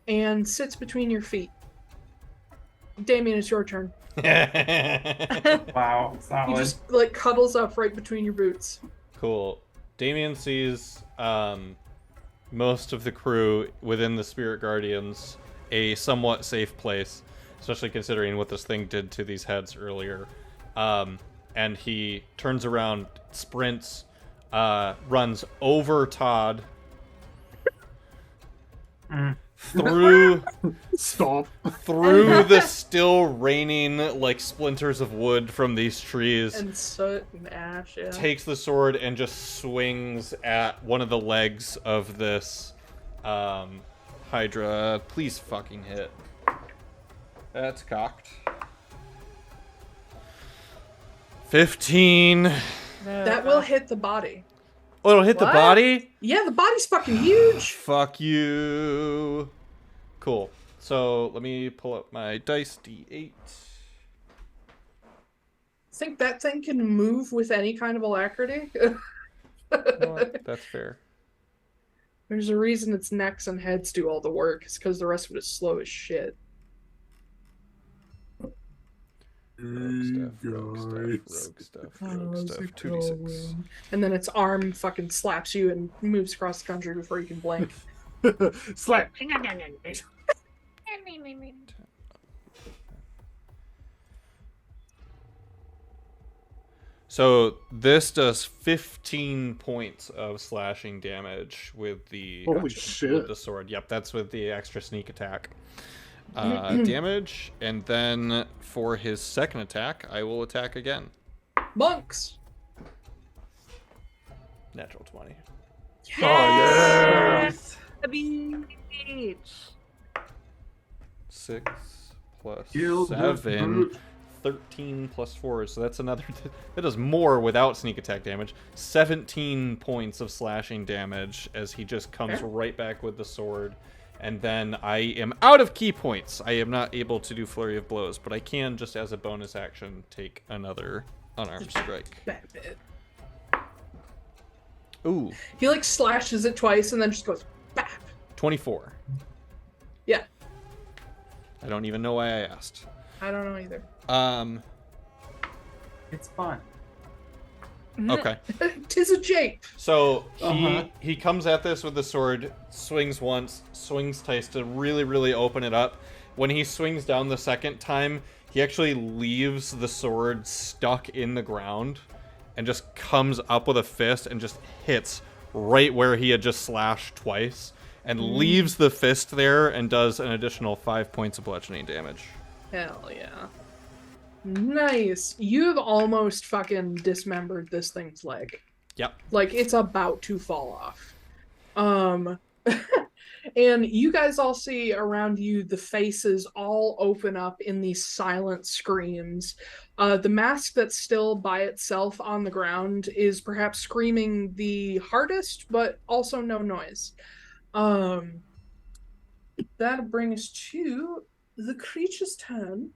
and sits between your feet. Damian, it's your turn. Wow, solid. He just like cuddles up right between your boots. Cool. Damian sees most of the crew within the Spirit Guardians a somewhat safe place, especially considering what this thing did to these heads earlier. And he turns around, sprints, runs over Todd, through the still raining like splinters of wood from these trees, and soot and ash. Yeah. Takes the sword and just swings at one of the legs of this Hydra. Please fucking hit. That's cocked. 15. That will hit the body. Oh, it'll hit the body? Yeah, the body's fucking huge. Fuck you. Cool. So let me pull up my dice, D8. Think that thing can move with any kind of alacrity? You know what? That's fair. There's a reason its necks and heads do all the work. It's because the rest of it is slow as shit. Rogue stuff. 2d6. And then its arm fucking slaps you and moves across the country before you can blink. Slap. So this does 15 points of slashing damage with the with the sword. Yep, that's with the extra sneak attack. Damage, and then for his second attack, I will attack again. Monks! Natural 20. Yes! The beach! 6 plus 7. 13 plus 4, so that's another... That does more without sneak attack damage. 17 points of slashing damage as he just comes right back with the sword. And then I am out of key points. I am not able to do Flurry of Blows, but I can, just as a bonus action, take another unarmed strike. Ooh. He, like, slashes it twice and then just goes, bap! 24. Yeah. I don't even know why I asked. I don't know either. It's fun. Okay. 'Tis a jape. So he comes at this with the sword, swings once, swings twice to really, really open it up. When he swings down the second time, he actually leaves the sword stuck in the ground and just comes up with a fist and just hits right where he had just slashed twice. and leaves the fist there and does an additional 5 points of bludgeoning damage. Hell yeah. Nice. You've almost fucking dismembered this thing's leg. Yep. Like, it's about to fall off. And you guys all see around you the faces all open up in these silent screams. The mask that's still by itself on the ground is perhaps screaming the hardest, but also no noise. That brings to the creature's turn.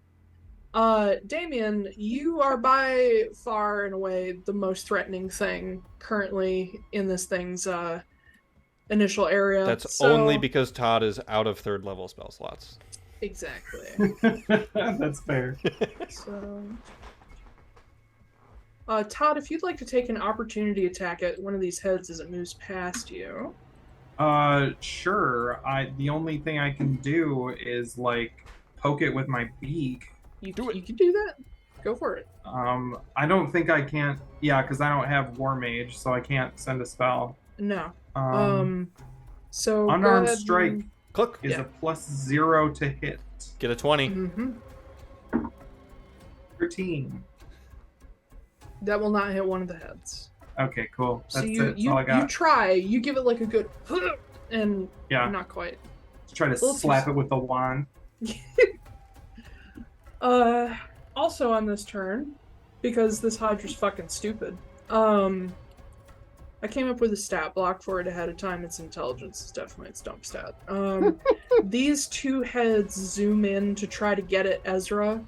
Damian, you are by far and away the most threatening thing currently in this thing's initial area. That's only because Todd is out of 3rd level spell slots. Exactly. That's fair. So, Todd, if you'd like to take an opportunity attack at one of these heads as it moves past you. Sure. The only thing I can do is like poke it with my beak. You can do that. Go for it. I don't think I can't. Yeah, because I don't have War Mage, so I can't send a spell. No. So unarmed strike Click. is a +0 to hit. Get a 20. Mm-hmm. 13. That will not hit one of the heads. Okay, cool. So That's you it. That's all I got. you try. You give it like a good, and Yeah. not quite. Just try to slap it with the wand. Also on this turn, because this Hydra's fucking stupid, I came up with a stat block for it ahead of time. Its intelligence is definitely its dump stat. These 2 heads zoom in to try to get at Ezra,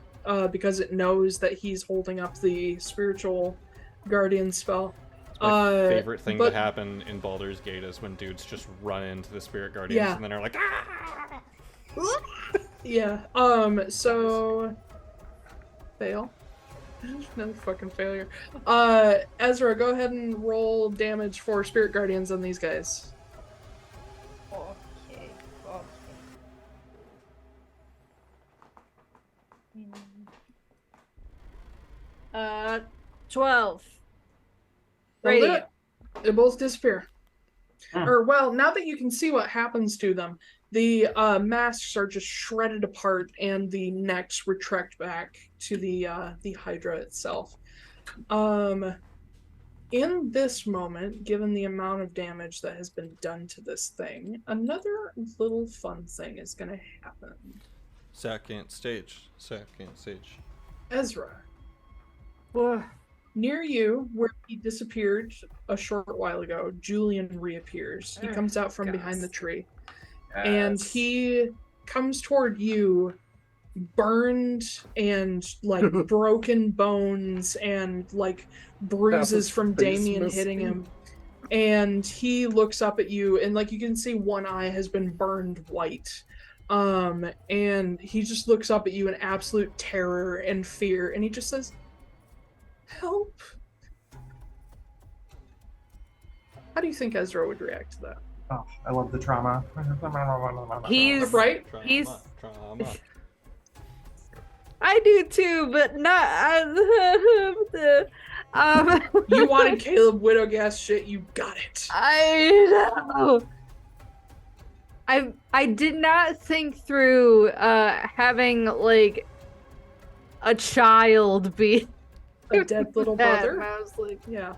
because it knows that he's holding up the spiritual guardian spell. My favorite thing to happen in Baldur's Gate is when dudes just run into the spirit guardians and then are like, ah! Yeah. So fail. Another fucking failure. Ezra, go ahead and roll damage for spirit guardians on these guys. Okay. 12. Radiant. They both disappear. Hmm. Or, well, now that you can see what happens to them, the masks are just shredded apart and the necks retract back to the Hydra itself. In this moment, given the amount of damage that has been done to this thing, another little fun thing is going to happen. Second stage. Ezra. Whoa. Near you, where he disappeared a short while ago, Julian reappears. He comes out from behind the tree. Yes. And he comes toward you, burned and like broken bones and like bruises from Damian hitting him. And he looks up at you, and like you can see one eye has been burned white. And he just looks up at you in absolute terror and fear, and he just says, "Help." How do you think Ezra would react to that? Oh, I love the trauma. He's right. Trauma. I do too, but not. You wanted Caleb Widowgas shit, you got it. I know. I did not think through having like a child be A dead little brother. I was like, Yeah.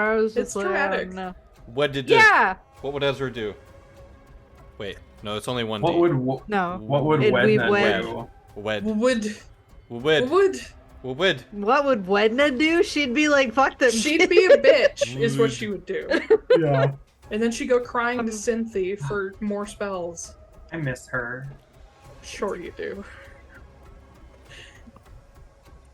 I was just It's like, traumatic. I don't know. What did Yeah. What would Ezra do? Wait, no, it's only 1D. What would No. what would It'd be Wedna wed. do? Wed. Would. Would. What would Wedna do? She'd be like, fuck them. She'd be a bitch, is what she would do. Yeah. And then she'd go crying to Cynthia for more spells. I miss her. Sure you do.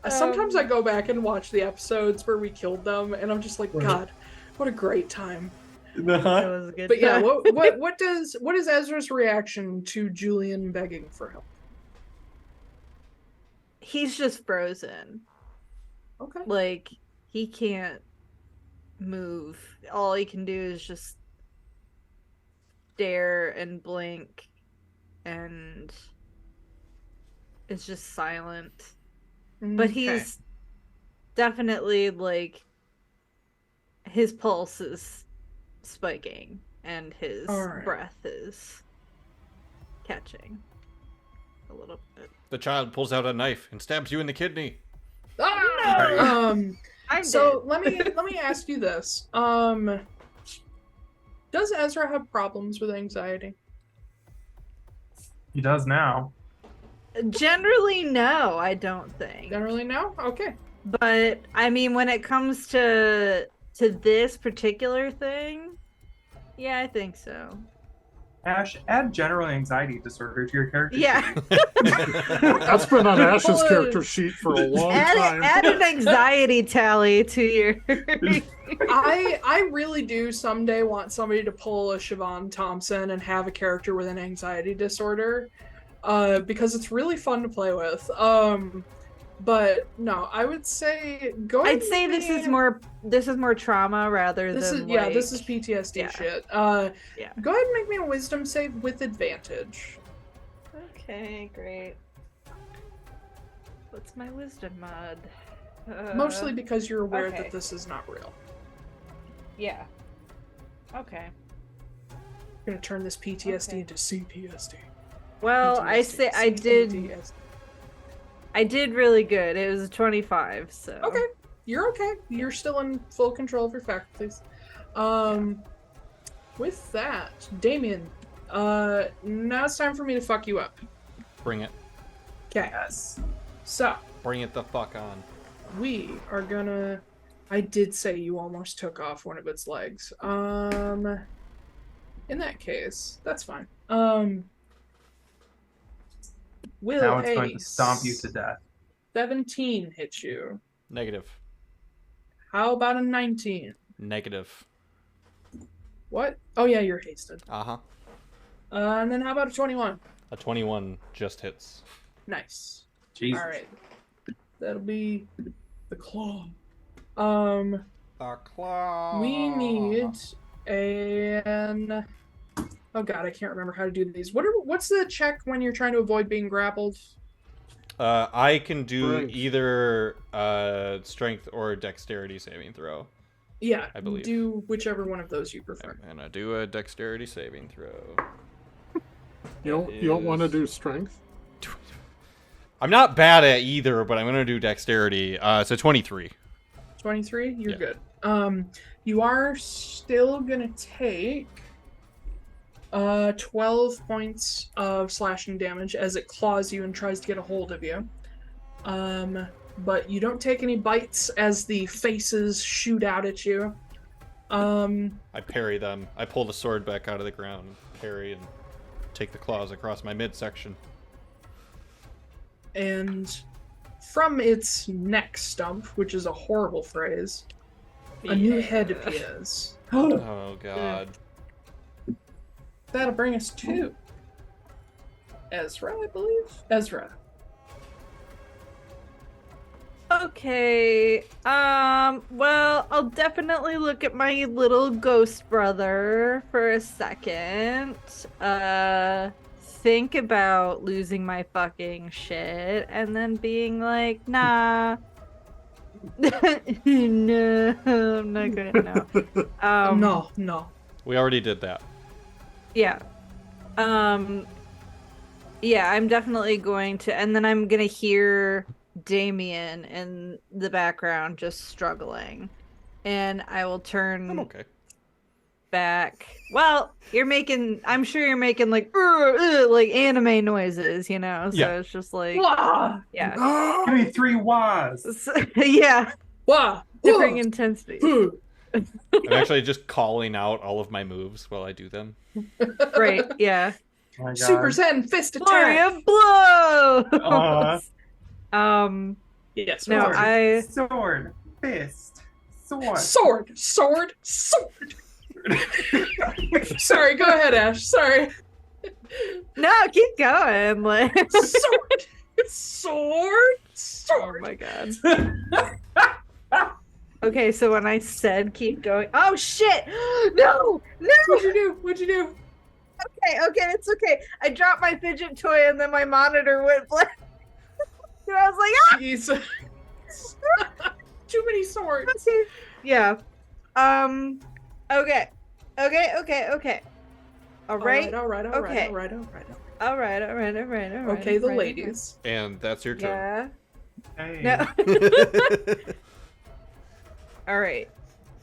Sometimes I go back and watch the episodes where we killed them, and I'm just like, Right. God, what a great time. That was a good But yeah, time. what is Ezra's reaction to Julian begging for help? He's just frozen. Okay. Like, he can't move. All he can do is just stare and blink, and it's just silent. But he's definitely, like, his pulse is spiking and his Alright. breath is catching a little bit. The child pulls out a knife and stabs you in the kidney. Ah! I'm So dead. let me ask you this. Does Ezra have problems with anxiety? He does now. Generally, no, I don't think. Generally, no. Okay. But I mean, when it comes to this particular thing, yeah, I think so. Ash, add general anxiety disorder to your character Yeah. sheet. That's been on Ash's Well, character sheet for a long time. Add an anxiety tally to your. I really do someday want somebody to pull a Siobhan Thompson and have a character with an anxiety disorder, because it's really fun to play with. But no, I would say go. I'd say this is more trauma rather This than is this is PTSD yeah. shit. Yeah. Go ahead and make me a wisdom save with advantage. Okay, great. What's my wisdom mod? Mostly because you're aware okay. that this is not real. Yeah. Okay. You're gonna turn this PTSD Okay. into CPSD. Well, PTSD, I say CPTSD. I did really good. It was a 25, so. Okay, you're okay. You're still in full control of your faculties. With that, Damian, now it's time for me to fuck you up. Bring it. Okay. Yes. So, Bring it the fuck on. we are gonna... I did say you almost took off one of its legs. In that case, that's fine. Will Now it's going to Ace, stomp you to death. 17 hits you. Negative. How about a 19? Negative. What? Oh yeah, you're hasted. Uh-huh. And then how about a 21? A 21 just hits. Nice. Jesus. All right. That'll be the claw. The claw. We need an... Oh god, I can't remember how to do these. What's the check when you're trying to avoid being grappled? I can do Strength. either strength or dexterity saving throw. Yeah, I believe. do whichever one of those you prefer. I'm gonna do a dexterity saving throw. You don't want to do strength? I'm not bad at either, but I'm gonna do dexterity. So 23. 23? You're Yeah. good. You are still gonna take 12 points of slashing damage as it claws you and tries to get a hold of you. But you don't take any bites as the faces shoot out at you. I parry them. I pull the sword back out of the ground, parry, and take the claws across my midsection. And from its neck stump, which is a horrible phrase, a new head appears. Oh god. That'll bring us to Ezra, I believe. Ezra. Okay. Well, I'll definitely look at my little ghost brother for a second. Think about losing my fucking shit and then being like, nah. No, I'm not gonna no. No. We already did that. Yeah. Yeah, I'm definitely going to, and then I'm gonna hear Damian in the background just struggling. And I will turn I'm okay. back. Well, I'm sure you're making like anime noises, you know? So Yeah. it's just like, Wah! yeah. Give me 3 wahs. Yeah, Wah! differing Wah! intensity. Boo! I'm actually just calling out all of my moves while I do them. Right, yeah. Oh my God. Super Zen fist Flurry attack. of blows! Yes. No, Flurry. Sword, fist, sword. Sword. Sorry, go ahead, Ash. Sorry. No, keep going. Like, Sword. oh my god. Okay, so when I said keep going, oh shit! No! What'd you do? Okay, it's okay. I dropped my fidget toy and then my monitor went black. And I was like, ah! Jeez. Too many swords. Okay. Yeah. Okay. Okay. All right. All right. Okay. Okay, the ladies. And that's your turn. Yeah. Hey. No. All right.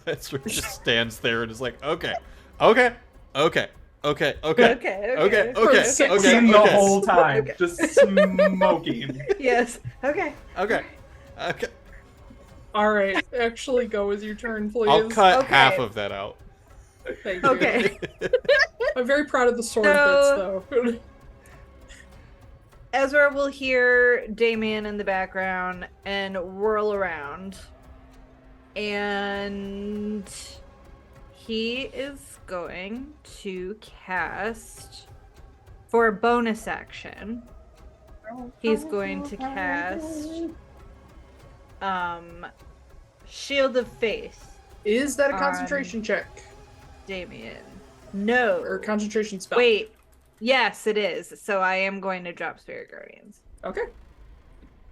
Ezra just stands there and is like, okay. Okay. Seen the whole time, just smoking. Yes. Okay. All right, actually go with your turn, please. I'll cut Okay. half of that out. Thank you. Okay. I'm very proud of the sword So- bits, though. Ezra will hear Damian in the background and whirl around. And he is going to cast, for a bonus action, he's going to cast Shield of Faith, Is that a concentration check? Damian. No. Or concentration spell? Wait. Yes, it is. So I am going to drop Spirit Guardians. Okay.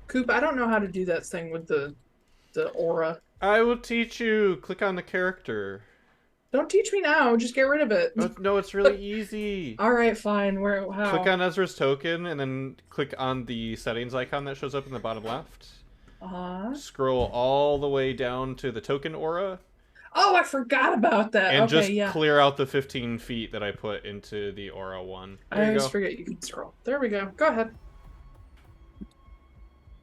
Koop, I don't know how to do that thing with the aura. I will teach you. Click on the character. Don't teach me now. Just get rid of it. No, it's really easy. All right, fine. How? Click on Ezra's token and then click on the settings icon that shows up in the bottom left. Scroll all the way down to the token aura. Oh, I forgot about that. And okay, just clear out the 15 feet that I put into the aura one. There I you always go. forget you can scroll. There we go. Go ahead.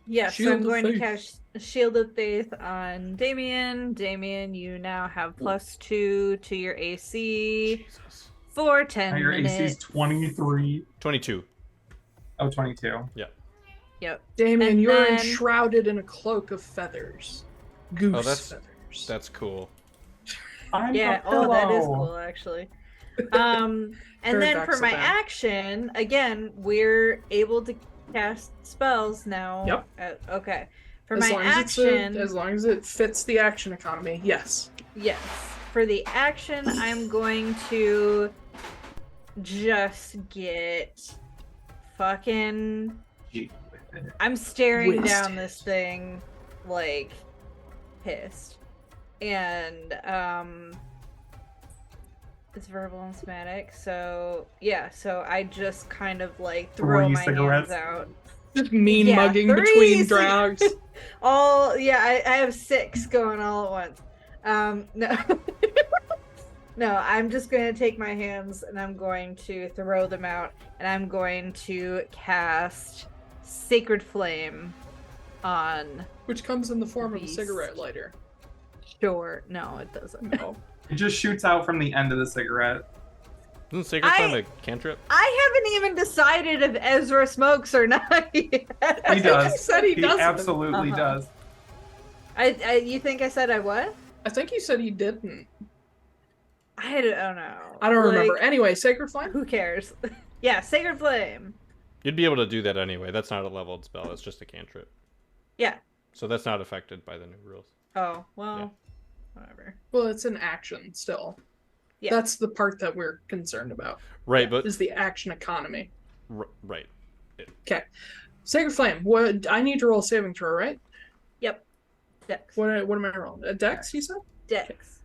Yes, Shield so I'm of going to Faith. cast Shield of Faith on Damian. Damian, you now have +2 to your AC Jesus. for 10 Now your minutes. AC is 23. 22. Oh, 22. Yep. Damian, And you're then- enshrouded in a cloak of feathers. Goose Oh, that's- feathers. That's cool. I'm Yeah, a oh, that is pillow. cool, actually. And then for my Paradoxical. action, again, we're able to cast spells now. Yep. Okay. For as my long as action, as long as it fits the action economy, yes. yes. For the action, I'm going to just get fucking... I'm staring down Wasted. this thing, like, pissed. And, it's verbal and somatic, so, yeah, so I just kind of, like, throw 3 my cigarettes. hands out. Just mean Yeah, mugging 3 between cig- drags. I have 6 going all at once. No. No, I'm just going to take my hands and I'm going to throw them out and I'm going to cast Sacred Flame on... Which comes in the form of a Beast. cigarette lighter. Sure. No, it doesn't. No. It just shoots out from the end of the cigarette. Isn't Sacred Flame a cantrip? I haven't even decided if Ezra smokes or not yet. He does. He said he doesn't. absolutely Uh-huh. does. You think I said I what? I think you said he didn't. I don't know. I don't remember. Like, Anyway, Sacred Flame? Who cares? Yeah, Sacred Flame. You'd be able to do that anyway. That's not a leveled spell. It's just a cantrip. Yeah. So that's not affected by the new rules. Oh, well, whatever. Well, it's an action still. Yeah. That's the part that we're concerned about, Right, but is the action economy. right. Okay. Sacred Flame. What I need to roll a saving throw, right? Yep. Dex. What am I rolling? A dex, you said? Dex.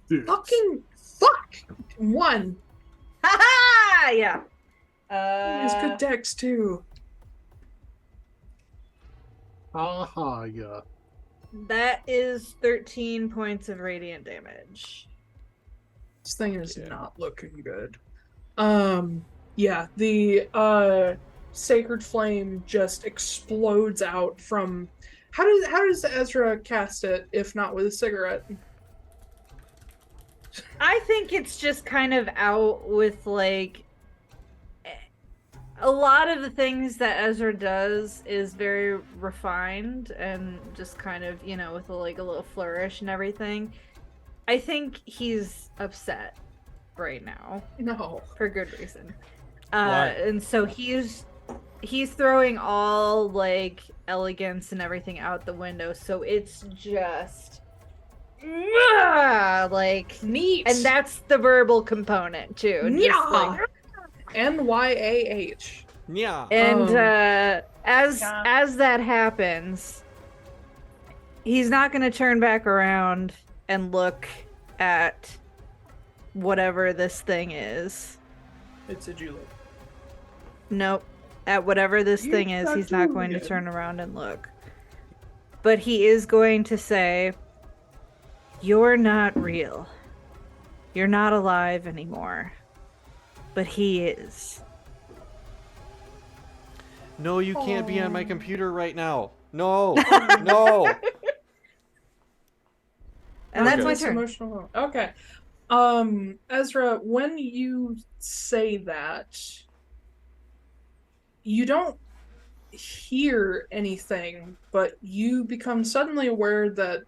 Dude. Fucking fuck! 1. Ha ha! Yeah. It's good dex too. Aha, yeah. That is 13 points of radiant damage. This thing is Yeah. not looking good. Yeah, the Sacred Flame just explodes out from. How does Ezra cast it if not with a cigarette? I think it's just kind of out with like a lot of the things that Ezra does is very refined and just kind of, with a little flourish and everything. I think he's upset right now No. for good reason. Why? And so he's throwing all like elegance and everything out the window. So it's just like Neat. and that's the verbal component too. Just, Yeah. like, NYAH. Yeah. and as Yeah. that happens, he's not going to turn back around and look at whatever this thing is. It's a Julian. Nope. At whatever this You thing is, got he's not going to Julian. turn around and look. But he is going to say, "You're not real. You're not alive anymore. But he is." No, you can't be on my computer right now. No, no. And that's my This turn. Emotional. Okay. Ezra, when you say that, you don't hear anything, but you become suddenly aware that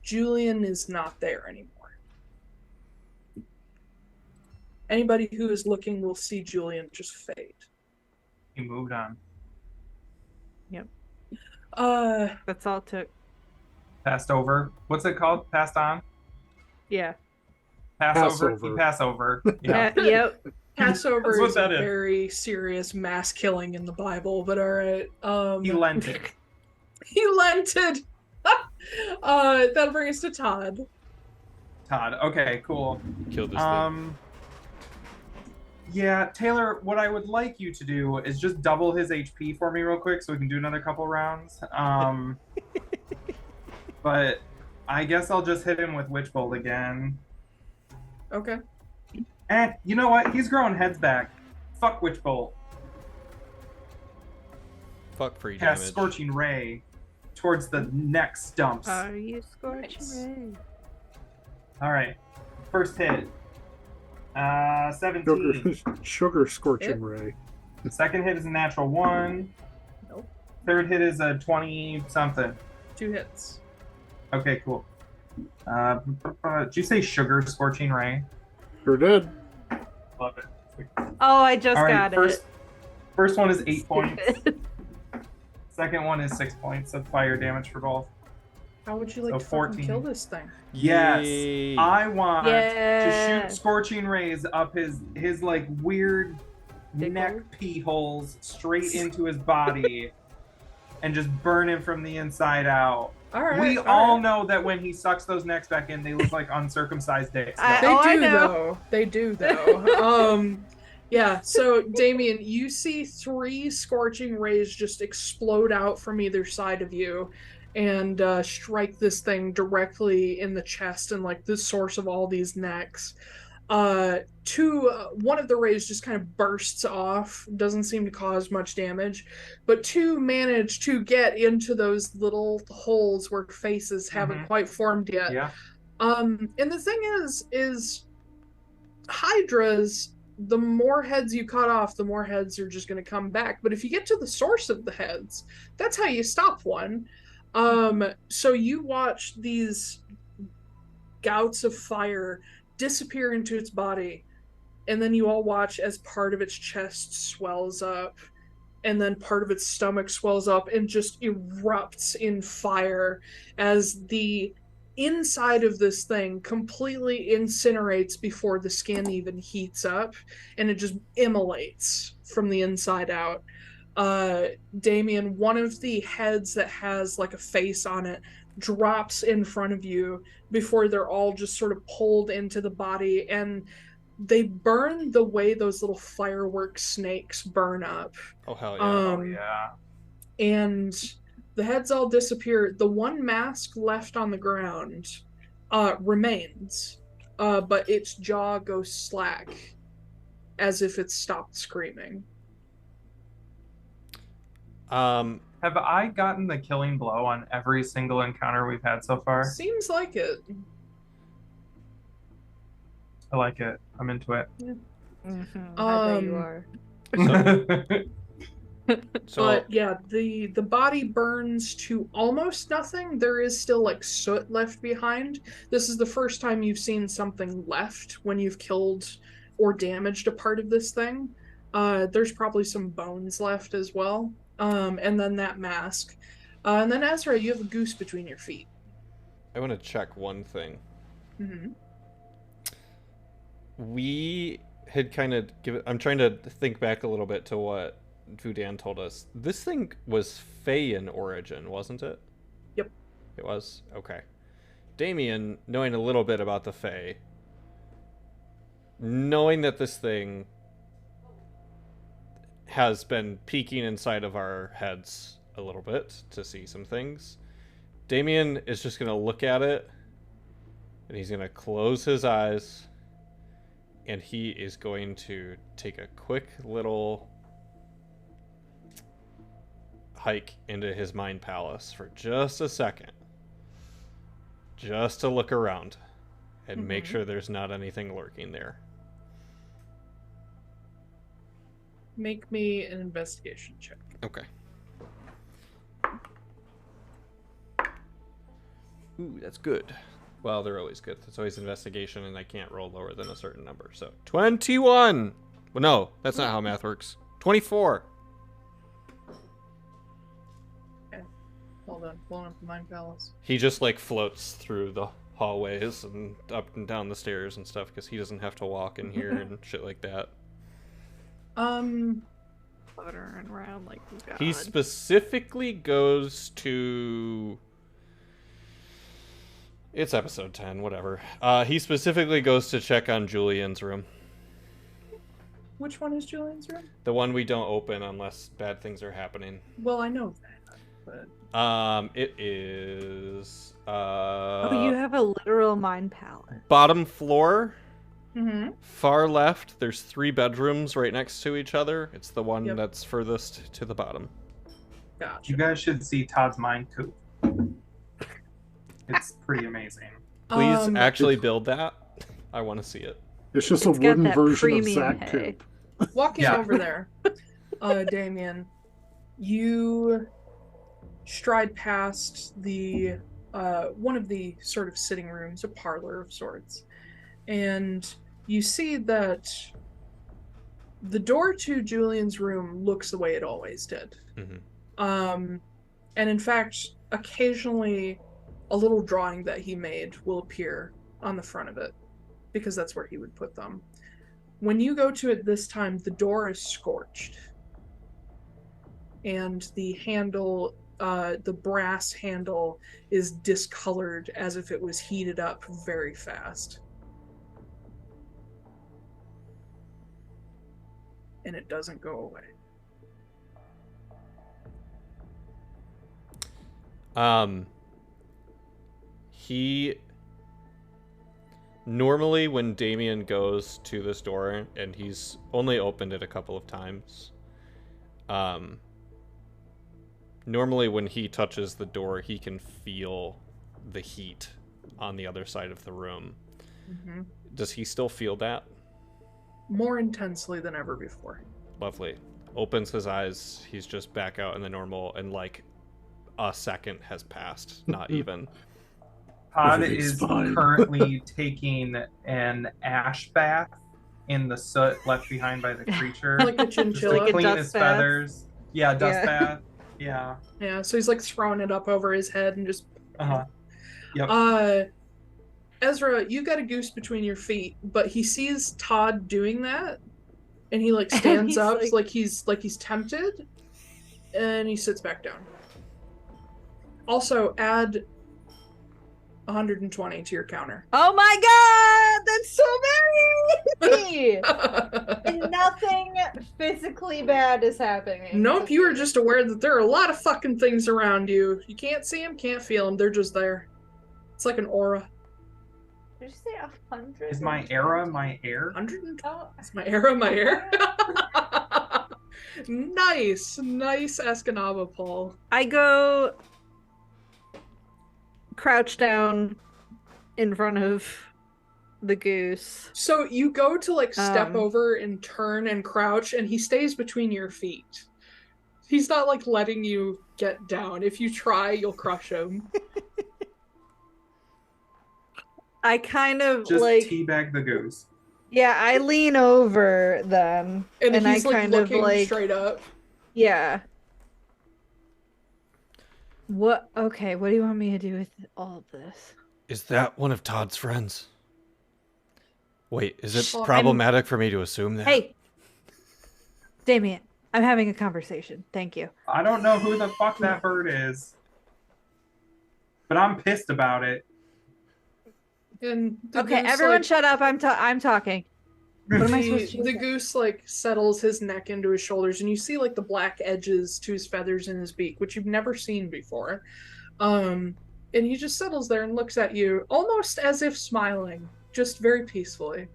Julian is not there anymore. Anybody who is looking will see Julian just fade. He moved on. Yep. That's all it took. Passed over. What's it called? Passed on? Yeah. Passover. Passover. He pass over. Yeah. Yep. Passover That's what is a that is. very serious mass killing in the Bible, but alright. He lent it. He lented! That'll bring us to Todd. Todd. Okay, cool. Killed this thing. Yeah, Taiylor, what I would like you to do is just double his HP for me real quick so we can do another couple rounds. But I guess I'll just hit him with Witch Bolt again. Okay. And you know what? He's growing heads back. Fuck Witch Bolt. Fuck free Cast damage. Scorching Ray towards the neck stumps. Are you scorching Nice. ray? Alright. First hit. 17. Sugar scorching Yep. ray. Second hit is a natural 1. Nope. Third hit is a 20-something. 2 hits. Okay, cool. Did you say Sugar Scorching Ray? Sure did. Love it. Oh, I just All right, got first one is 8 it. points. Second one is 6 points of fire damage for both. How would you like So to fucking 14. kill this thing? Yes, Yay. I want Yeah. to shoot Scorching Rays up his like weird Dick neck hole? pee holes straight into his body and just burn him from the inside out. Alright. We all know that when he sucks those necks back in, they look like uncircumcised dicks. I- They Oh, do know. though. They do though. Yeah, so Damian, you see 3 scorching rays just explode out from either side of you and strike this thing directly in the chest and like the source of all these necks. One of the rays just kind of bursts off, doesn't seem to cause much damage, but 2 manage to get into those little holes where faces haven't quite formed yet. Yeah. And the thing is hydras, the more heads you cut off, the more heads are just going to come back. But if you get to the source of the heads, that's how you stop one. So you watch these gouts of fire disappear into its body, and then you all watch as part of its chest swells up, and then part of its stomach swells up and just erupts in fire as the inside of this thing completely incinerates before the skin even heats up, and it just immolates from the inside out. Damian, one of the heads that has like a face on it drops in front of you before they're all just sort of pulled into the body, and they burn the way those little firework snakes burn up. Oh hell yeah. Oh yeah. And the heads all disappear. The one mask left on the ground remains, but its jaw goes slack as if it stopped screaming. Have I gotten the killing blow on every single encounter we've had so far? Seems like it. I like it. I'm into it. I bet you are. So But yeah, the body burns to almost nothing. There is still like soot left behind. This is the first time you've seen something left when you've killed or damaged a part of this thing. There's probably some bones left as well. And then that mask. And then Ezra, you have a goose between your feet. I want to check one thing. Mm-hmm. We had kind of I'm trying to think back a little bit to what Fudan told us. This thing was Fey in origin, wasn't it? Yep. It was? Okay. Damian, knowing a little bit about the Fey, knowing that this thing has been peeking inside of our heads a little bit to see some things, Damian is just going to look at it, and he's going to close his eyes, and he is going to take a quick little hike into his mind palace for just a second, just to look around and make sure there's not anything lurking there. Make me an investigation check. Okay. Ooh, that's good. Well, they're always good. It's always investigation, and I can't roll lower than a certain number. So 21. Well, no, that's not how math works. 24. Okay. Hold on. Pulling up the Mind Palace. He just like floats through the hallways and up and down the stairs and stuff because he doesn't have to walk in here and shit like that. Fluttering around like God. He specifically goes to... It's episode 10, whatever. He specifically goes to check on Julian's room. Which one is Julian's room? The one we don't open unless bad things are happening. Well, I know that, but... It is... Oh, you have a literal mind palace. Bottom floor. Mm-hmm. Far left, there's 3 bedrooms right next to each other. It's the one that's furthest to the bottom. Gotcha. You guys should see Todd's mind coop. It's pretty amazing. Please actually build that. I want to see it. It's just It's a got wooden that version of premium Zack hay. Coop. Walking Yeah. over there, Damian, you stride past the one of the sort of sitting rooms, a parlor of sorts, and you see that the door to Julian's room looks the way it always did. Mm-hmm. And in fact, occasionally a little drawing that he made will appear on the front of it, because that's where he would put them. When you go to it this time, the door is scorched. And the handle, the brass handle, is discolored as if it was heated up very fast. And it doesn't go away. He normally, when Damian goes to this door, and he's only opened it a couple of times, normally when he touches the door, he can feel the heat on the other side of the room. Mm-hmm. Does he still feel that? More intensely than ever before. Lovely. Opens his eyes. He's just back out in the normal, and like a second has passed. Not even. Todd Everything's is fine. currently taking an ash bath in the soot left behind by the creature. Like a Just to chinchilla. Like a clean dust his bath? feathers. Yeah, dust Yeah. bath. Yeah. Yeah, so he's like throwing it up over his head and just... Uh-huh. Yep. Ezra, you got a goose between your feet, but he sees Todd doing that, and he like stands He's up like- like he's tempted, and he sits back down. Also, add 120 to your counter. Oh my God, that's so many! And nothing physically bad is happening. Nope, you are just aware that there are a lot of fucking things around you. You can't see them, can't feel them. They're just there. It's like an aura. Did you say 100? Is my era my air? 120. Oh, It's my era, my hair. Nice Escanaba, Paul. I go crouch down in front of the goose. So you go to like step Um. over and turn and crouch, and he stays between your feet. He's not like letting you get down. If you try, you'll crush him. I kind of Just like, teabag the goose. yeah, I lean over then, And, and I he's like kind of looking like, straight up. yeah. What? Okay, what do you want me to do with all of this? Is that one of Todd's friends? Wait, is it Well, problematic for me to assume that? Hey, Damian, I'm having a conversation. Thank you. I don't know who the fuck that bird is. But I'm pissed about it. And the Okay, goose, everyone, like, shut up. I'm talking. What am I supposed to do? The goose like settles his neck into his shoulders, and you see like the black edges to his feathers in his beak, which you've never seen before. And he just settles there and looks at you, almost as if smiling, just very peacefully.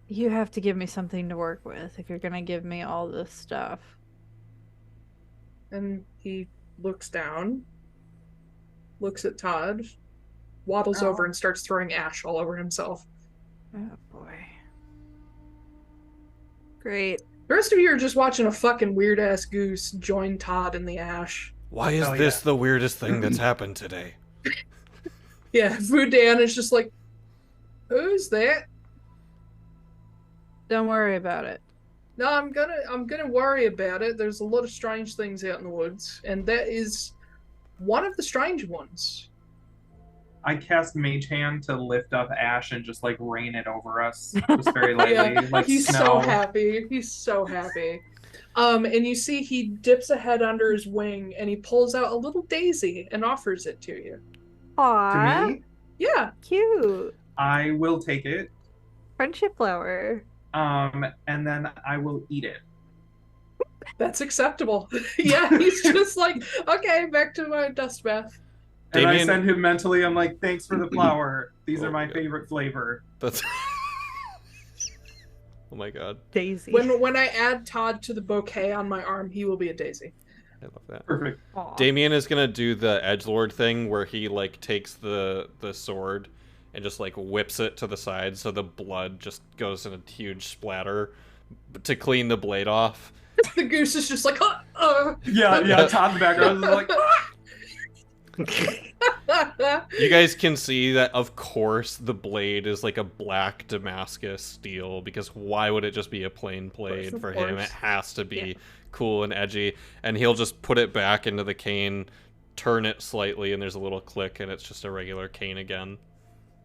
You have to give me something to work with if you're gonna give me all this stuff. And he looks down, looks at Todd, waddles over and starts throwing ash all over himself. Oh boy. Great. The rest of you are just watching a fucking weird ass goose join Todd in the ash. Why is this the weirdest thing that's happened today? Yeah, Vudan is just like, who's that? Don't worry about it. No, I'm gonna worry about it. There's a lot of strange things out in the woods, and that is one of the strange ones. I cast Mage Hand to lift up ash and just like rain it over us, just very lightly, Yeah, like he's snow. so happy. He's so happy. And you see he dips a head under his wing and he pulls out a little daisy and offers it to you. Aww. To me, Yeah. Cute. I will take it, Friendship flower. and then I will eat it. That's acceptable. Yeah, he's just like, okay, back to my dust bath. And I Damian- send him mentally, I'm like, thanks for the flower. These Oh are my my God. favorite flavor. That's. Oh my god, Daisy. When I add Todd to the bouquet on my arm, he will be a daisy. I love that. Perfect. Aw. Damian is gonna do the edgelord thing where he like takes the sword and just like whips it to the side so the blood just goes in a huge splatter to clean the blade off. The goose is just like, Yeah, Todd in the background is like, You guys can see that, of course, the blade is like a black Damascus steel, because why would it just be a plain blade of for him? course. It has to be cool and edgy. And he'll just put it back into the cane, turn it slightly, and there's a little click, and it's just a regular cane again.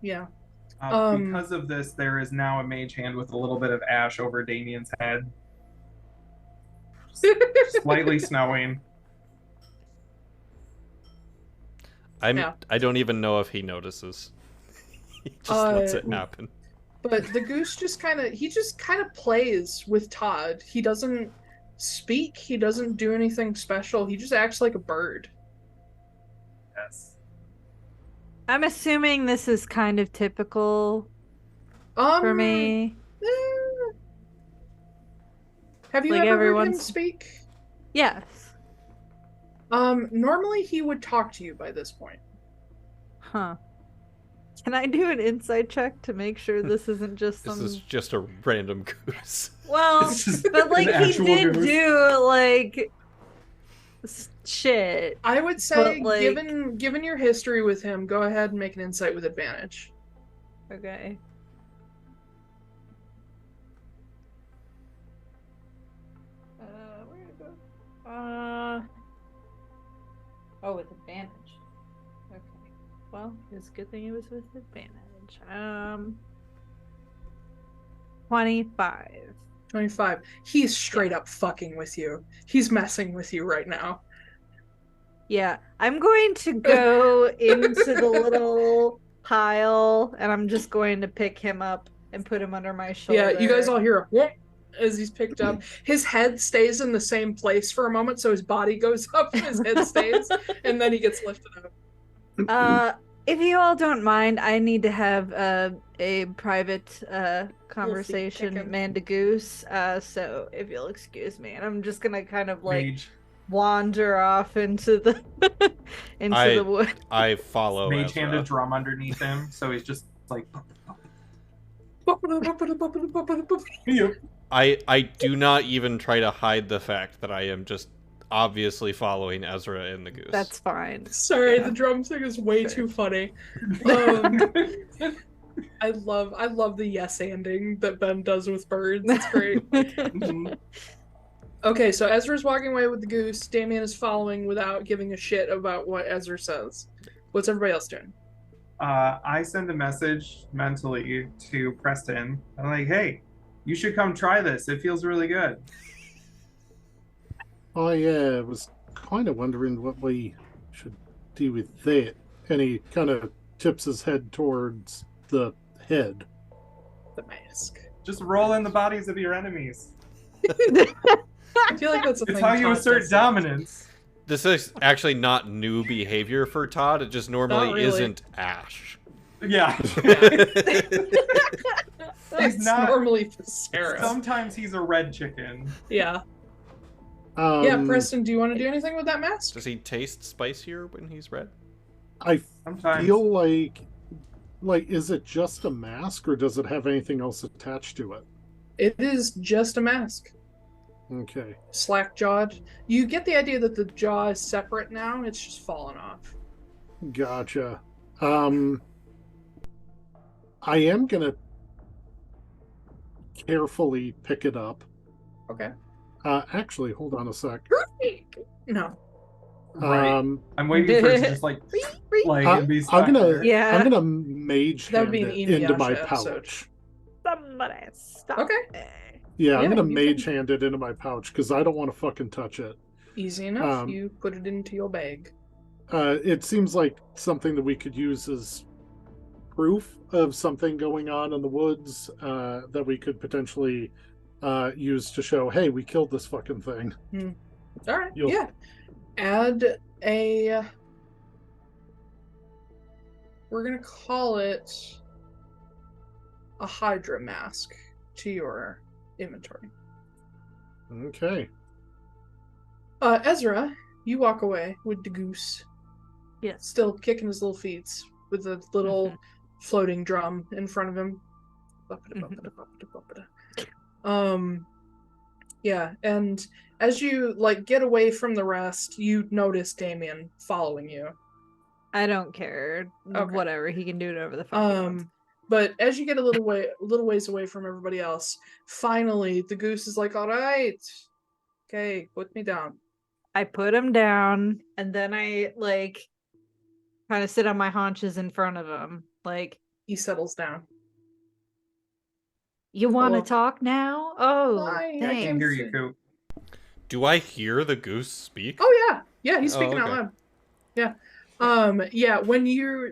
Yeah. because of this, there is now a mage hand with a little bit of ash over Damian's head. Slightly snowing. I don't even know if he notices. He just lets it happen. But the goose just kind of plays with Todd. He doesn't speak. He doesn't do anything special. He just acts like a bird. Yes. I'm assuming this is kind of typical for me. Have you Like ever heard him everyone's- speak? Yes. Normally he would talk to you by this point. Huh. Can I do an insight check to make sure this isn't just This some... is just a random goose. Well, It's just but like an he actual did goose. do like shit. I would say, But, like- given your history with him, go ahead and make an insight with advantage. Okay. Where to go? Oh, with advantage. Okay. Well, it's a good thing it was with advantage. 25. 25. He's straight up fucking with you. He's messing with you right now. Yeah, I'm going to go into the little pile, and I'm just going to pick him up and put him under my shoulder. Yeah, you guys all hear a whoop as he's picked up. His head stays in the same place for a moment, so his body goes up and his head stays, and then he gets lifted up. If you all don't mind, I need to have a private conversation, him. man to goose. So if you'll excuse me, and I'm just gonna kind of like Mage. wander off into the the wood. I follow Mage hand a Ezra. drum underneath him, so he's just like. I do not even try to hide the fact that I am just obviously following Ezra and the goose. That's fine. Sorry, Yeah. the drum thing is way Sure. too funny. I love the yes anding that Ben does with birds. It's great. Mhm. Okay, so Ezra's walking away with the goose. Damian is following without giving a shit about what Ezra says. What's everybody else doing? I send a message mentally to Preston. I'm like, hey, you should come try this. It feels really good. I was kind of wondering what we should do with that. And he kind of tips his head towards the head. The mask. Just roll in the bodies of your enemies. I feel like that's a It's thing how you Todd assert does a lot. dominance. This is actually not new behavior for Todd. It just normally really. isn't Ash. Yeah. It's not- normally Sarah. Sometimes he's a red chicken. Yeah. Yeah, Preston, do you want to do anything with that mask? Does he taste spicier when he's red? I Sometimes. feel like, is it just a mask, or does it have anything else attached to it? It is just a mask. Okay. Slack jawed. You get the idea that the jaw is separate now. It's just fallen off. Gotcha. I am gonna carefully pick it up. Okay. Actually, hold on a sec. No. Right. Um, I'm waiting for it to just like and be stuck I'm gonna there. Yeah. I'm gonna mage That would hand be an it into my Inuyasha episode. pouch. Somebody stop. Okay. Yeah, I'm Yeah, gonna you mage can- hand it into my pouch because I don't want to fucking touch it. Easy enough. Um, You put it into your bag. It seems like something that we could use as proof of something going on in the woods that we could potentially use to show, hey, we killed this fucking thing. All right. You'll- Yeah. Add a. We're gonna call it a Hydra mask to your inventory. Okay. Ezra, you walk away with the goose. Yes. Still kicking his little feet with a little floating drum in front of him. Yeah, and as you get away from the rest, you notice Damian following you. I don't care. Okay. Whatever. He can do whatever the fuck he wants. But as you get a little ways away from everybody else, finally the goose is like, "All right, okay, put me down." I put him down, and then I kind of sit on my haunches in front of him. He settles down. You want to Hello. talk now? Oh, Hi, I I thanks. can hear you, Koop. Do I hear the goose speak? Oh yeah, he's Oh, speaking out okay. loud. Yeah, yeah. When you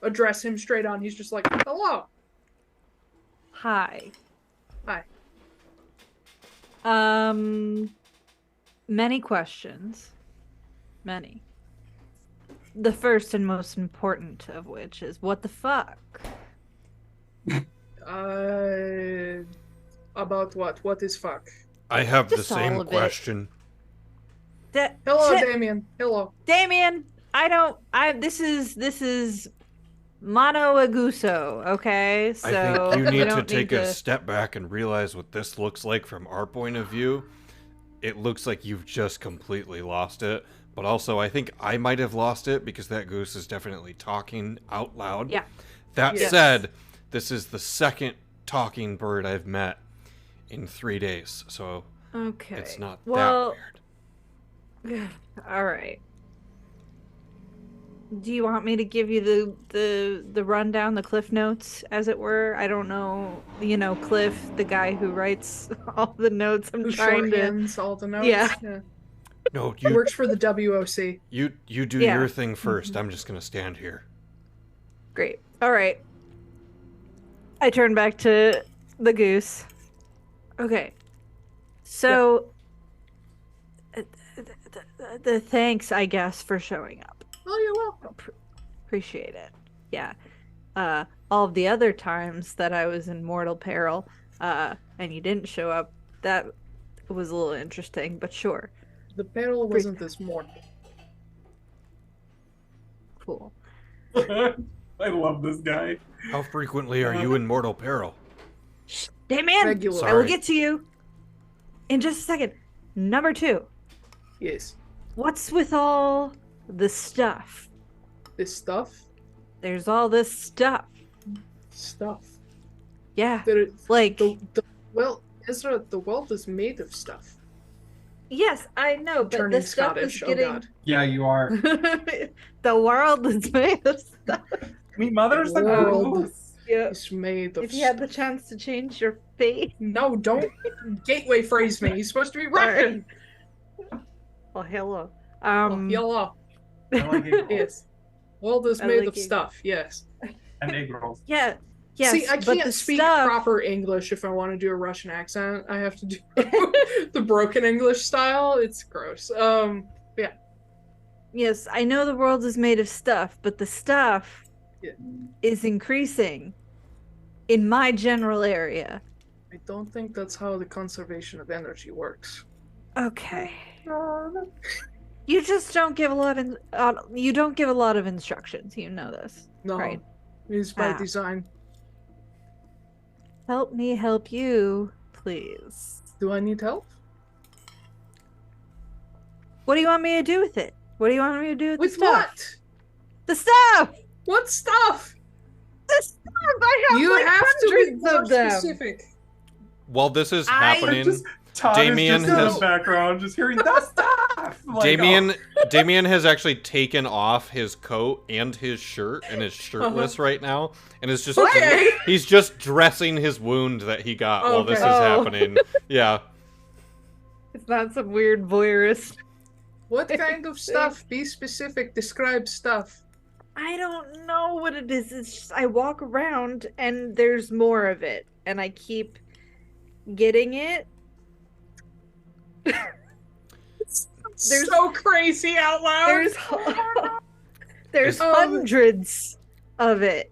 address him straight on, he's just like, "Hello." Hi. Hi. Many questions. Many. The first and most important of which is, what the fuck? About what? What is fuck? I have Just the all same of it. question. Hello, Damian. Hello. Damian, this is Mono Aguso, okay? So I think you we need to don't take a step back and realize what this looks like from our point of view. It looks like you've just completely lost it. But also, I think I might have lost it because that goose is definitely talking out loud. Yeah. That Yes. said, this is the second talking bird I've met in 3 days. So Okay. it's not well, that weird. all right. Do you want me to give you the rundown, the Cliff Notes, as it were? I don't know. Cliff, the guy who writes all the notes. I'm Who trying to. shorthands all the notes? Yeah. No, He works for the WOC. you do Yeah. your thing 1st. I'm just gonna stand here. Great. All right. I turn back to the goose. Okay. So, the thanks, I guess, for showing up. Oh, you're welcome. Appreciate it. Yeah. All of the other times that I was in mortal peril, and you didn't show up, that was a little interesting, but sure. The peril wasn't this mortal. Cool. I love this guy. How frequently are you in mortal peril? Damian, Regular. I will Sorry. get to you in just a second. Number 2. Yes. What's with all the stuff? This stuff. There's all this stuff. Stuff. Yeah. That it, Like, well, Ezra, the world is made of stuff. yes, I know, but Turning the stuff Scottish. is Oh getting. God. Yeah, you are. The world is made of stuff. Me mother's the World. goose. Yeah. It's made of. If you had the chance to change your fate. No, don't gateway phrase me. He's supposed to be Russian. Oh, hello. Yellow. I like it. Yes. World is I made like of it. stuff. Yes. And egg rolls. Yeah. Yes, See, I but can't the speak stuff, proper English if I want to do a Russian accent. I have to do the broken English style. It's gross. Yeah. yes, I know the world is made of stuff, but the stuff Yeah. is increasing in my general area. I don't think that's how the conservation of energy works. Okay. You just don't give a lot of you don't give a lot of instructions. You know this, No, right? it's by Ah. design. Help me help you, please. Do I need help? What do you want me to do with it? What do you want me to do with the With stuff? what? The stuff! What stuff? The stuff! I have You like have to be hundreds more of them. specific. While this is I happening, Todd Damian is just in has- the background, just hearing the stuff. Like, Damian has actually taken off his coat and his shirt and is shirtless right now, and is just Okay. he's just dressing his wound that he got while this is Okay. Oh. happening. Yeah. It's not some weird voyeurist. What kind of stuff? Be specific. Describe stuff. I don't know what it is. It's just I walk around and there's more of it, and I keep getting it. There's- so crazy out loud. There's hundreds of it.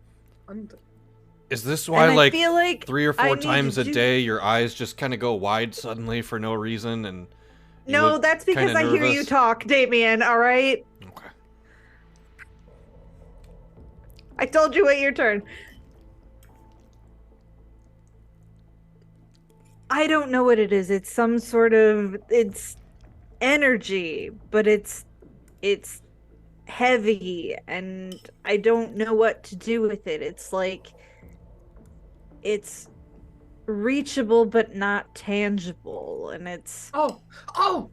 Is this why, And I like, feel like 3 or I 4 need times to a do- day, your eyes just kind of go wide suddenly for no reason, and you No, look that's because kinda I hear you nervous? talk, Damian. All right. Okay. I told you, wait your turn. I don't know what it is. It's some sort of it's energy, but it's heavy and I don't know what to do with it. It's like it's reachable but not tangible, and it's Oh!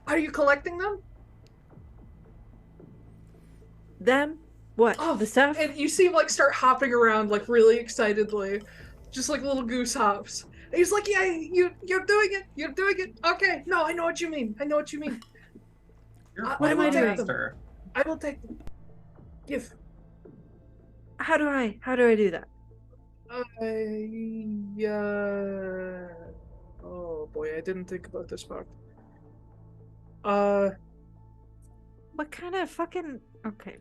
Are you collecting them? them? What? Oh, The stuff? And you see him like start hopping around like really excitedly, just like little goose hops. And he's like, "Yeah, you're doing it. You're doing it. Okay, no, I know what you mean. I know what you mean. You're What am I doing? master. I will take them. Give. How do I do that? Oh boy, I didn't think about this part. What kind of fucking okay.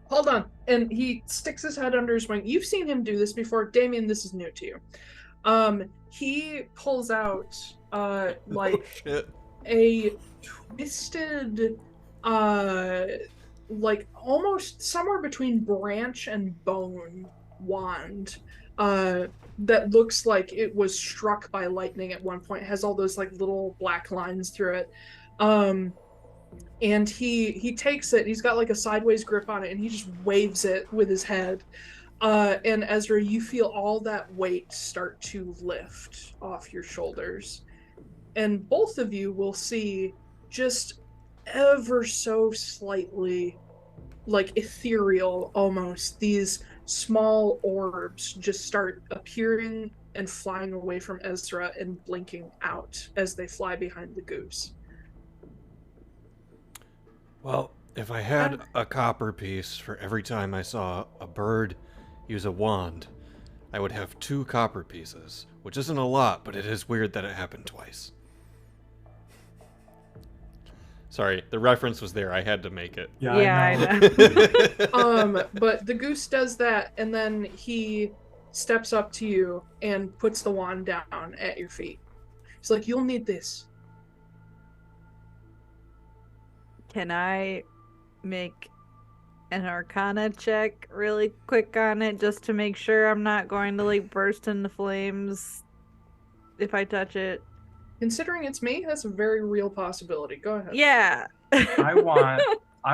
Hold on. And he sticks his head under his wing. You've seen him do this before. Damian, this is new to you. He pulls out like Oh, shit. a twisted like almost somewhere between branch and bone wand that looks like it was struck by lightning at one point. It has all those like little black lines through it. And he takes it, he's got like a sideways grip on it, and he just waves it with his head. And Ezra, you feel all that weight start to lift off your shoulders. And both of you will see just ever so slightly, like ethereal almost, these small orbs just start appearing and flying away from Ezra and blinking out as they fly behind the goose. Well, if I had a copper piece for every time I saw a bird use a wand, I would have 2 copper pieces, which isn't a lot, but it is weird that it happened twice. Sorry, the reference was there. I had to make it. Yeah, I know. know. But the goose does that, and then he steps up to you and puts the wand down at your feet. He's like, "You'll need this." Can I make an Arcana check really quick on it just to make sure I'm not going to like burst into flames if I touch it? Considering it's me, that's a very real possibility. Go ahead. Yeah. I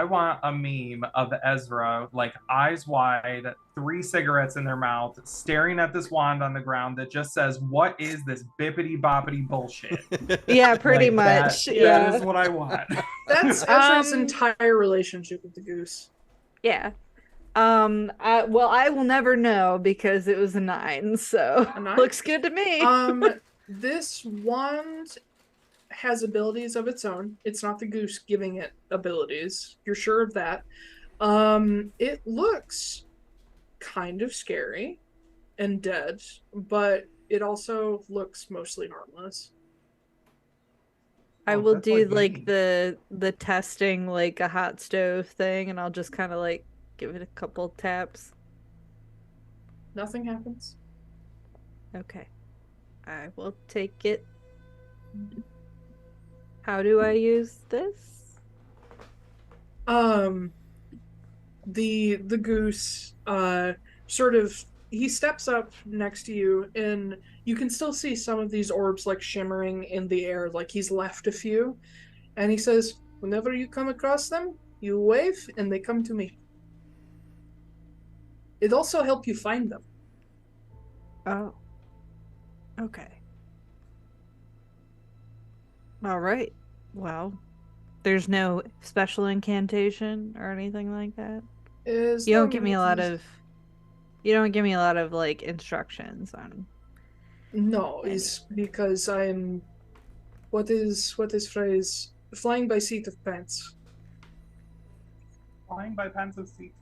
want a meme of Ezra, like eyes wide, 3 cigarettes in their mouth, staring at this wand on the ground that just says, "What is this bippity boppity bullshit?" Yeah, pretty Like, much. That Yeah. is what I want. That's Ezra's Um, entire relationship with the goose. Yeah. I will never know because it was a 9, so A 9? looks good to me. This wand has abilities of its own. It's not the goose giving it abilities. You're sure of that. It looks kind of scary and dead, but it also looks mostly harmless. I Oh, will that's do like me. the testing like a hot stove thing, and I'll just kind of like give it a couple taps. Nothing happens. Okay. I will take it. How do I use this? The goose sort of, he steps up next to you, and you can still see some of these orbs like shimmering in the air, like he's left a few, and he says, whenever you come across them, you wave and they come to me. It also help you find them. Oh. Okay. All right. Well, there's no special incantation or anything like that. As You don't long give me a as lot it's- of you don't give me a lot of like instructions on No, it's because I'm what is phrase? Flying by seat of pants. Flying by pants of seat.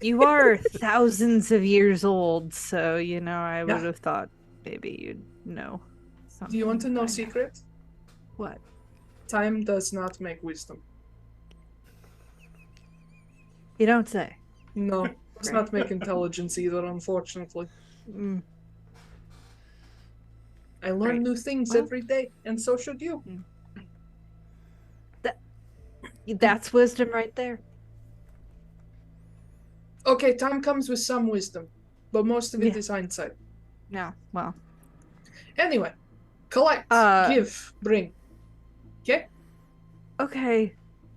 You are thousands of years old, so you know I would Yeah. have thought maybe you'd know something. Do you want to know by now. secret? What? Time does not make wisdom. You don't say. No, does not make intelligence either, unfortunately. Mm. I learn Right. new things Well- every day, and so should you. That's wisdom right there. Okay, time comes with some wisdom, but most of it Yeah. is hindsight. No. Well. Anyway, collect, give, bring. Okay? Okay.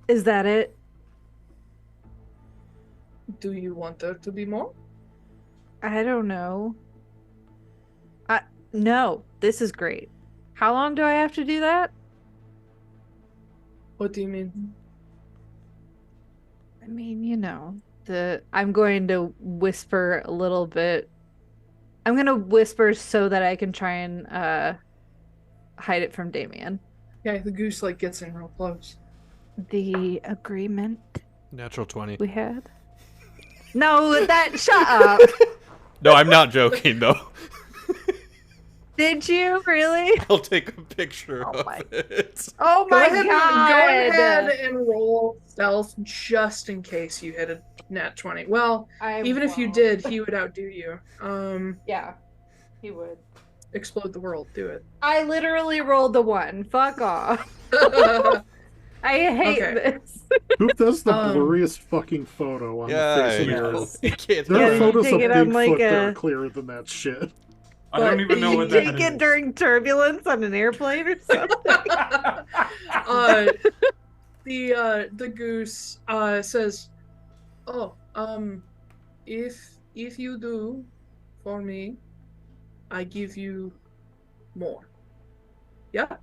Is that it? Do you want there to be more? I don't know. No, this is great. How long do I have to do that? What do you mean? I mean, I'm going to whisper a little bit. I'm going to whisper so that I can try and hide it from Damian. Yeah, the goose like gets in real close. The agreement Natural 20. we had. No, shut up. No, I'm not joking though. Did you really? I'll take a picture Oh of my- it. Oh Go my ahead, god. go ahead and roll stealth just in case you hit a nat 20. Well, even if you did, he would outdo you. Yeah, he would. Explode the world, do it. I literally rolled the 1. Fuck off. I hate Okay. this. Coop, that's the Um, blurriest fucking photo on Yeah, the face of yeah. the earth. you can't There Yeah, are did you photos take of it on, Bigfoot like, that a- are clearer than that shit. I don't But even know You what that take is. it during turbulence on an airplane or something? The goose says, "Oh, if you do for me, I give you more." Yeah.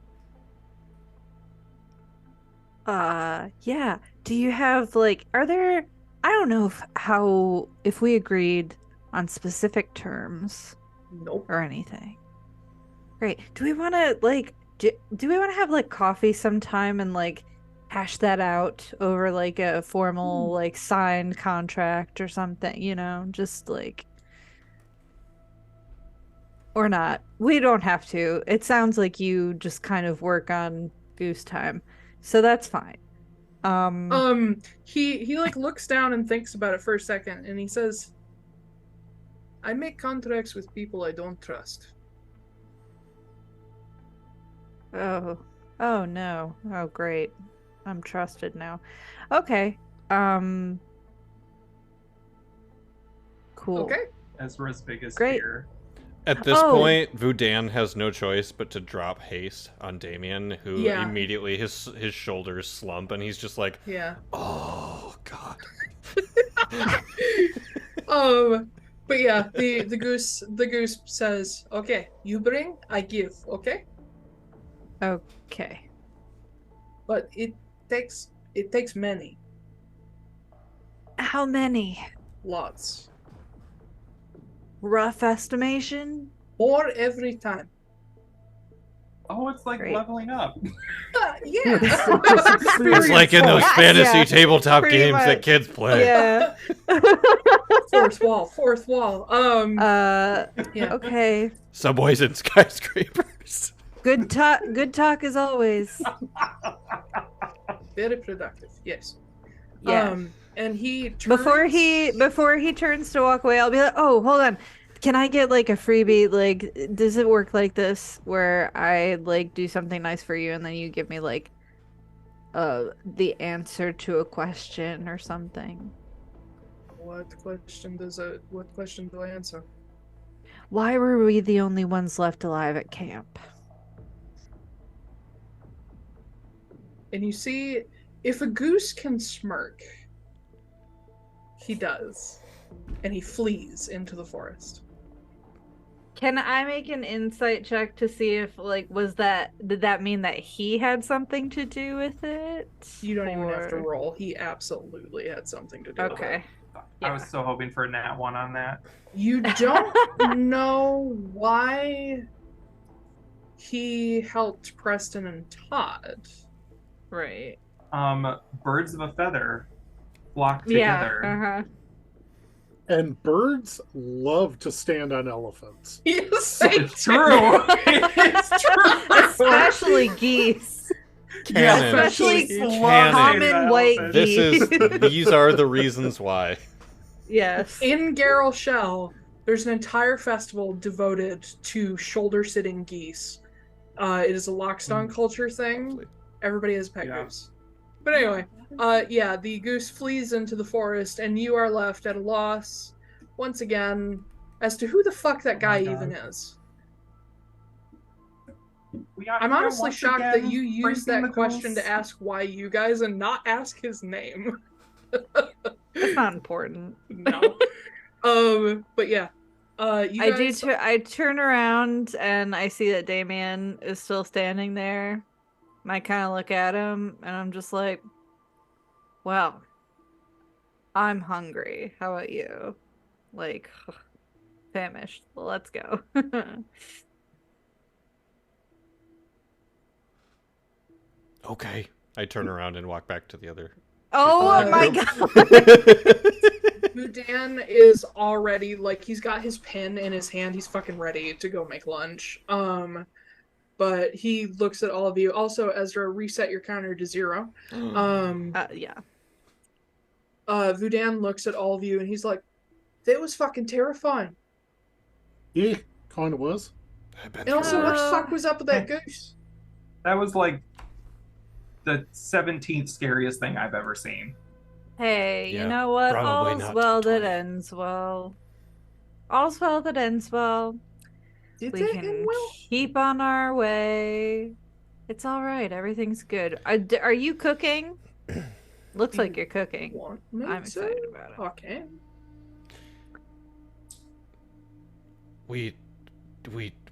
Yeah. Do you have like I don't know if we agreed on specific terms Nope. or anything. Great. Do we want to do we want to have like coffee sometime and like hash that out over like a formal like signed contract or something, just like or not. We don't have to. It sounds like you just kind of work on goose time. So that's fine. He like looks down and thinks about it for a second, and he says, "I make contracts with people I don't trust." Oh. Oh no. Oh great. I'm trusted now. Okay. Cool. Okay. Ezra's biggest Great. fear. At this Oh. point, Vudan has no choice but to drop haste on Damian, who Yeah. immediately his shoulders slump, and he's just like, Yeah. "Oh God." But yeah, the goose says, "Okay, you bring, I give, okay? Okay. But it takes many, How many? lots, Rough estimation? or every time." Oh, it's like Great. leveling up. Yeah. It's like in those fantasy Yeah, tabletop pretty games that much. kids play. Yeah. Fourth wall. Yeah. Okay. Subways and skyscrapers. Good talk as always. Very productive. Yes. Yeah. And he turns... before he turns to walk away, I'll be like, "Oh, hold on. Can I get like a freebie? Like, does it work like this where I like do something nice for you and then you give me like the answer to a question or something?" What question do I answer? Why were we the only ones left alive at camp? And you see, if a goose can smirk, he does. And he flees into the forest. Can I make an insight check to see if like did that mean that he had something to do with it? You don't even have to roll. He absolutely had something to do with it. Okay. I was so hoping for a nat 1 on that. You don't know why he helped Preston and Todd. Right. Birds of a feather flock Yeah. together. And birds love to stand on elephants. Yes, It's true. It's true. Especially geese. Canon. Especially Canon. common white geese. These are the reasons why. Yes. In Gale Shell, there's an entire festival devoted to shoulder-sitting geese. It is a Lockstone culture thing. Everybody has pet goose. But anyway, yeah, the goose flees into the forest, and you are left at a loss, once again, as to who the fuck that guy even is. I'm honestly shocked that you used that question to ask why you guys and not ask his name. That's not important. No. But yeah. You guys... I turn around and I see that Damian is still standing there. And I kind of look at him and I'm just like, well, I'm hungry. How about you? Like, famished. Let's go. Okay. I turn around and walk back to the other. Oh my god. Vudan is already, like, he's got his pen in his hand. He's fucking ready to go make lunch. But he looks at all of you. Also, Ezra, reset your counter to 0. Yeah. Vudan looks at all of you and he's like, that was fucking terrifying. Yeah, kind of was. And also, what the fuck was up with that goose? That was like the 17th scariest thing I've ever seen. Hey, Yeah, you know what? probably All's not well that 20. ends well. All's well that ends well. Did We that can end well? keep on our way. It's all right. Everything's good. Are you cooking? Looks like you're cooking. Want me I'm to? excited about it. Okay.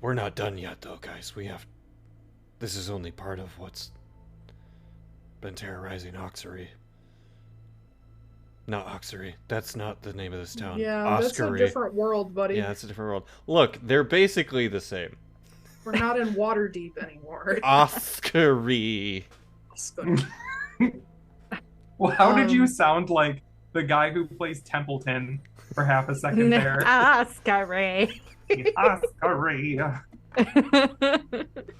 We're not done yet, though, guys. This is only part of what's been terrorizing Oxery. Not Oxery. That's not the name of this town. Yeah, that's a different world, buddy. Yeah, it's a different world. Look, they're basically the same. We're not in Waterdeep anymore. Oxery. Well, how did you sound like the guy who plays Templeton for half a second there? Oscar-y. Oscar-y.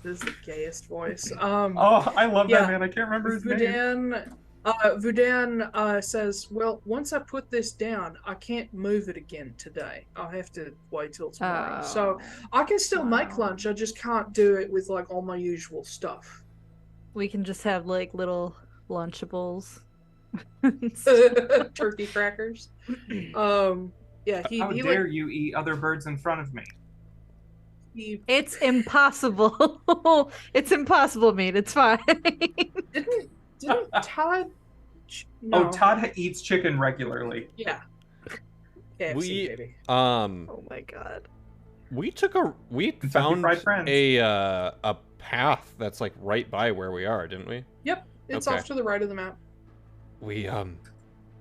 This is the gayest voice. Oh, I love that man. I can't remember his name. Vudan says, well, once I put this down, I can't move it again today. I'll have to wait till tomorrow. So I can still make lunch. I just can't do it with like all my usual stuff. We can just have like little Lunchables. Turkey crackers. Yeah, How dare you eat other birds in front of me? It's impossible. It's impossible meat. It's fine. Didn't Todd? No. Oh, Todd eats chicken regularly. Yeah. KFC, baby. Oh my god. We found a path that's like right by where we are, didn't we? Yep, it's Okay. off to the right of the map. We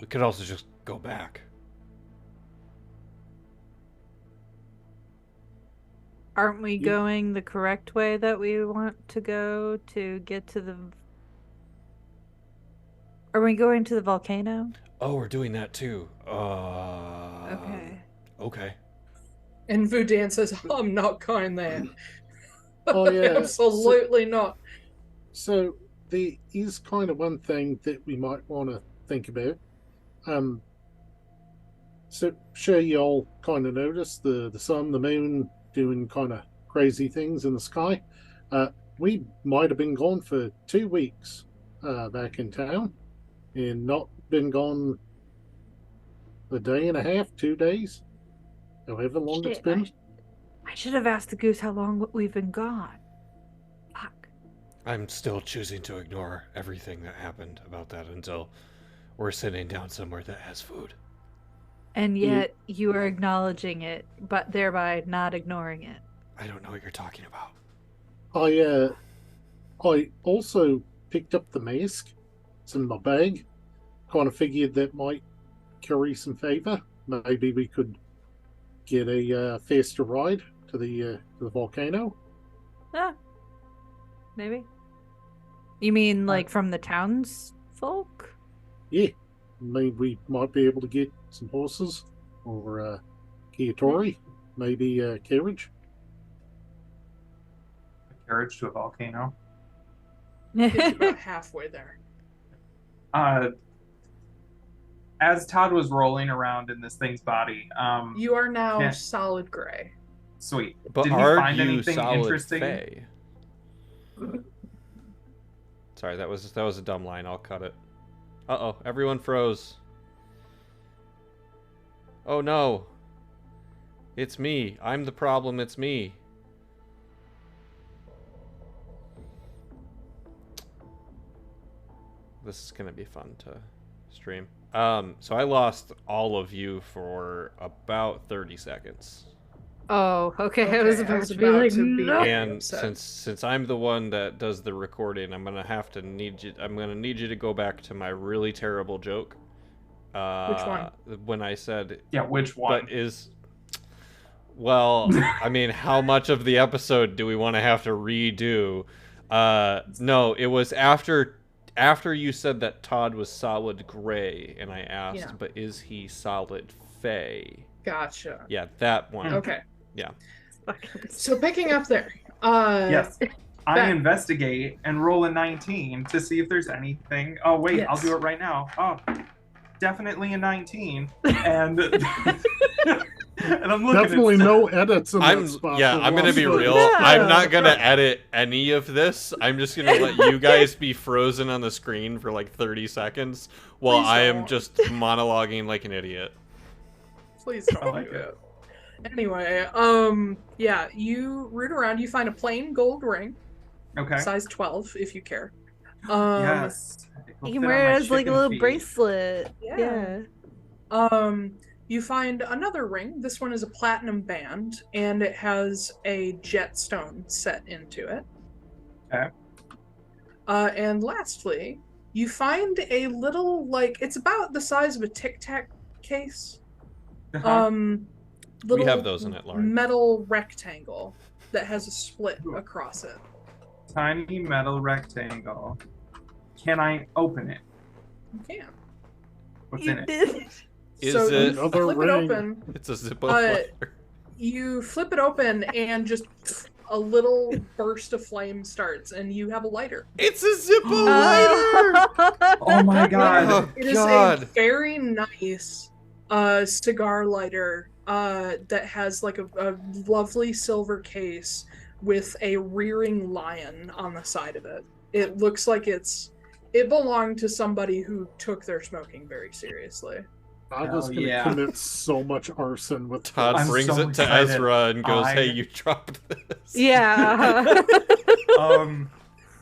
could also just go back. Aren't we You- going the correct way that we want to go to get to the... Are we going to the volcano? Oh, we're doing that too. Okay. Okay. And Vudan says, I'm not going there. Oh yeah. Absolutely not. So there is kind of one thing that we might want to think about. So sure you all kind of noticed the sun, the moon doing kind of crazy things in the sky. We might have been gone for 2 weeks back in town, and not been gone a day and a half, 2 days, however long it's Shit, been. I should have asked the goose how long we've been gone. Fuck. I'm still choosing to ignore everything that happened about that until we're sitting down somewhere that has food. And yet you are acknowledging it, but thereby not ignoring it. I don't know what you're talking about. I also picked up the mask. It's in my bag. Kind of figured that might curry some favor. Maybe we could get a faster ride to the volcano. Ah, maybe. You mean like from the townsfolk? Yeah, maybe we might be able to get some horses or Kiatori, maybe a carriage. Carriage to a volcano. It's about halfway there. As Todd was rolling around in this thing's body, You are now Yeah. solid gray. sweet. But Did he are find you anything solid interesting? Fae? Sorry, that was a dumb line. I'll cut it. Uh-oh, everyone froze. Oh no. It's me. I'm the problem. It's me. This is gonna be fun to stream. So I lost all of you for about 30 seconds. Oh, okay. I Okay, was I about was to be about like, to be- no. And upset. since I'm the one that does the recording, I'm gonna need you to go back to my really terrible joke. Which one? When I said, Yeah, which one? well, I mean, how much of the episode do we want to have to redo? No, it was after you said that Todd was solid gray, and I asked, Yeah. but is he solid Fey? Gotcha. Yeah, that one. Okay. Yeah. So picking up there. Yes. I Back. investigate and roll a 19 to see if there's anything. Oh, wait, Yes. I'll do it right now. Oh, definitely a 19. And, and I'm looking Definitely at no edits in that spot. Yeah, for I'm gonna be last real. week. I'm not gonna edit any of this. I'm just gonna let you guys be frozen on the screen for like 30 seconds while Please I am don't. just monologuing like an idiot. Please don't I like do it. it. Anyway, yeah, you root around, you find a plain gold ring, Okay. size 12 if you care. Yes. It'll You can fit on wear my it as like a chicken little feed. bracelet. Yeah. Yeah. You find another ring. This one is a platinum band, and it has a jetstone set into it. Okay. And lastly, you find a little, like, it's about the size of a Tic Tac case. Uh-huh. Little have those in it, Lauren. metal rectangle that has a split across it. Tiny metal rectangle. Can I open it? You can. What's You in it? did. Is So it? you Another flip it ring. open. It's a Zippo Uh, lighter. You flip it open, and just a little burst of flame starts, and you have a lighter. It's a Zippo lighter. Oh my god. Oh It is a God. very nice cigar lighter that has like a lovely silver case with a rearing lion on the side of it. It looks like it belonged to somebody who took their smoking very seriously. I was Hell going to yeah. commit so much arson with Todd I'm brings so it to excited. Ezra and goes, I- "Hey, you dropped this." Yeah.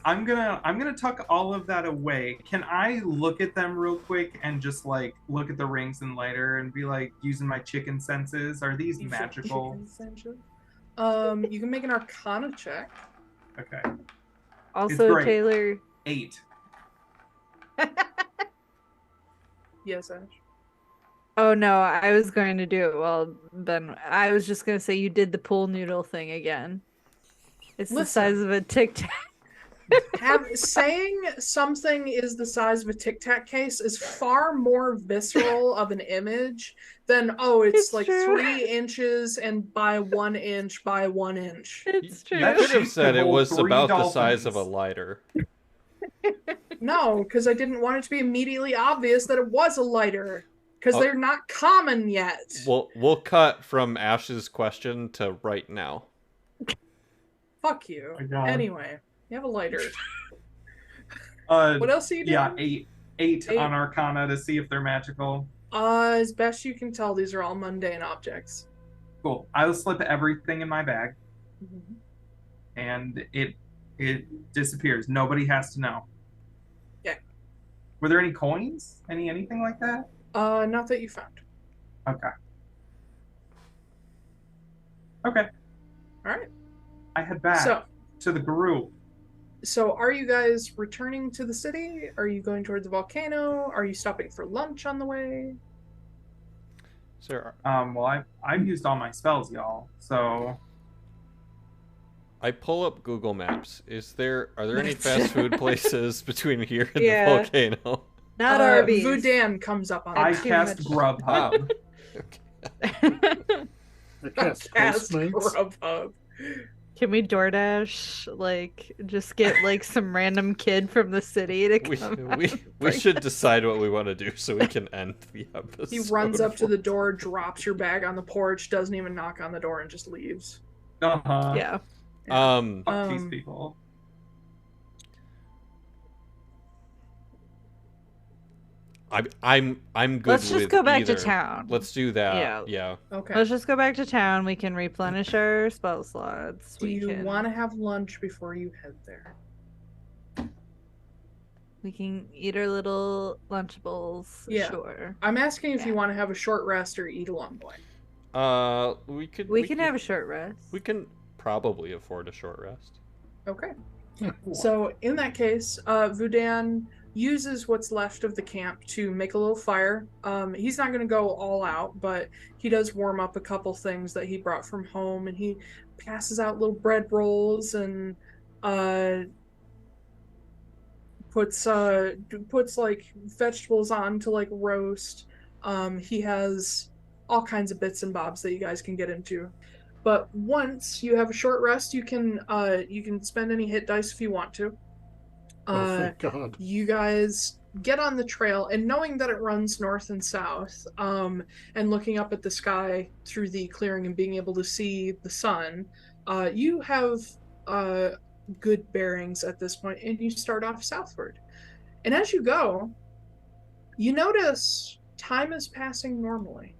I'm gonna tuck all of that away. Can I look at them real quick and just like look at the rings and lighter and be like using my chicken senses? Are these You magical? You can make an Arcana check. Okay. Also, great. Taiylor. 8. Yes, Ash. Oh no, I was going to do it. Well, then I was just gonna say you did the pool noodle thing again. It's the size Listen. of a Tic Tac. Saying something is the size of a Tic Tac case is far more visceral of an image than it's like true. 3 inches and by 1 inch by 1 inch. It's true. You could have sheet said could it hold was 3 about the size of a dolphins. lighter. No, because I didn't want it to be immediately obvious that it was a lighter. Because Oh. they're not common yet. We'll cut from Ash's question to right now. Fuck you. My God. Anyway, you have a lighter. What What else are you doing? Yeah, eight Eight. on Arcana to see if they're magical. As best you can tell, these are all mundane objects. Cool. I'll slip everything in my bag, Mhm. and it disappears. Nobody has to know. Yeah. Were there any coins? Anything like that? Not that you found. Okay. Okay. All right. I head back to the group. So are you guys returning to the city? Are you going toward the volcano? Are you stopping for lunch on the way? Sir, Well, I've used all my spells, y'all. So I pull up Google Maps. Are there any fast food places between here and Yeah. the volcano? Not Arby's. Vudan comes up on I it. cast Grubhub. I cast Cast Postmates. Grubhub. Can we DoorDash, like, just get, like, some random kid from the city to come We should decide what we want to do so we can end the episode. He runs up to the door, drops your bag on the porch, doesn't even knock on the door, and just leaves. Uh-huh. Yeah. Fuck these people. I'm good. Let's just with go back to either. town. Let's do that. Yeah. Yeah. Okay. Let's just go back to town. We can replenish our spell slots. Do you want to have lunch before you head there? We can eat our little Lunchables. Yeah. Sure. I'm asking if you Yeah. want to have a short rest or eat along the way. We can have a short rest. We can probably afford a short rest. Okay. So in that case, Vudan uses what's left of the camp to make a little fire. He's not going to go all out, but he does warm up a couple things that he brought from home, and he passes out little bread rolls and puts like vegetables on to like roast. He has all kinds of bits and bobs that you guys can get into. But once you have a short rest, you can spend any hit dice if you want to. Oh, thank God. You guys get on the trail, and knowing that it runs north and south, and looking up at the sky through the clearing and being able to see the sun, you have good bearings at this point, and you start off southward. And as you go, you notice time is passing normally.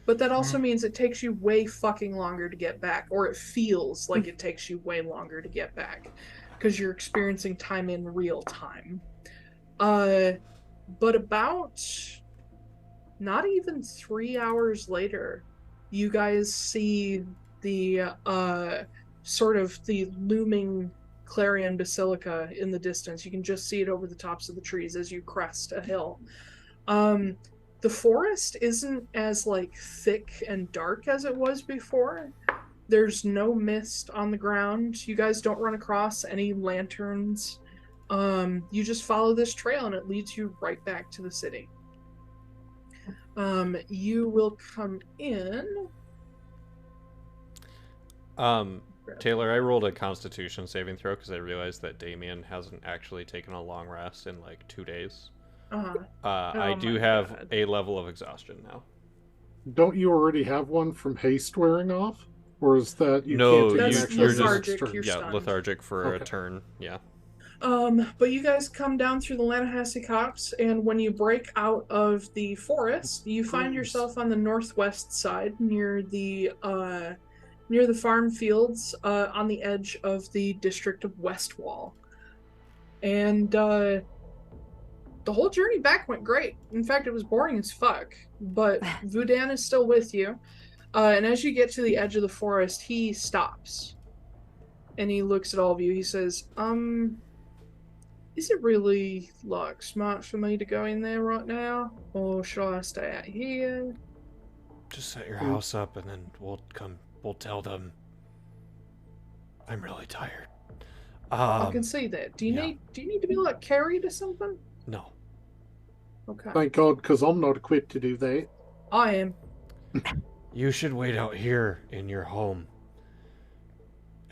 But that also means it takes you way fucking longer to get back, or it feels like it takes you way longer to get back, because you're experiencing time in real time. But about not even 3 hours later, you guys see the sort of the looming Clarion Basilica in the distance. You can just see it over the tops of the trees as you crest a hill. The forest isn't as like thick and dark as it was before. There's no mist on the ground. You guys don't run across any lanterns. You just follow this trail and it leads you right back to the city. You will come in. Taiylor, I rolled a Constitution saving throw because I realized that Damian hasn't actually taken a long rest in like 2 days. I do have a level of exhaustion now. Don't you already have one from haste wearing off? Or is that you No, can't take That's an extra lethargic, turn? you're Yeah, stunned. lethargic for a Okay. turn. Yeah. But you guys come down through the Lanahassee Copse, and when you break out of the forest, you find yourself on the northwest side near the farm fields on the edge of the district of Westwall. And the whole journey back went great. In fact, it was boring as fuck, but Vudan is still with you. And as you get to the edge of the forest, he stops. And he looks at all of you. He says, Is it really like smart for me to go in there right now, or should I stay out here? Just set your house up and then we'll tell them. I'm really tired. I can see that. Do you need to be like carried or something? No. Okay. Thank God, because I'm not equipped to do that. I am. You should wait out here in your home.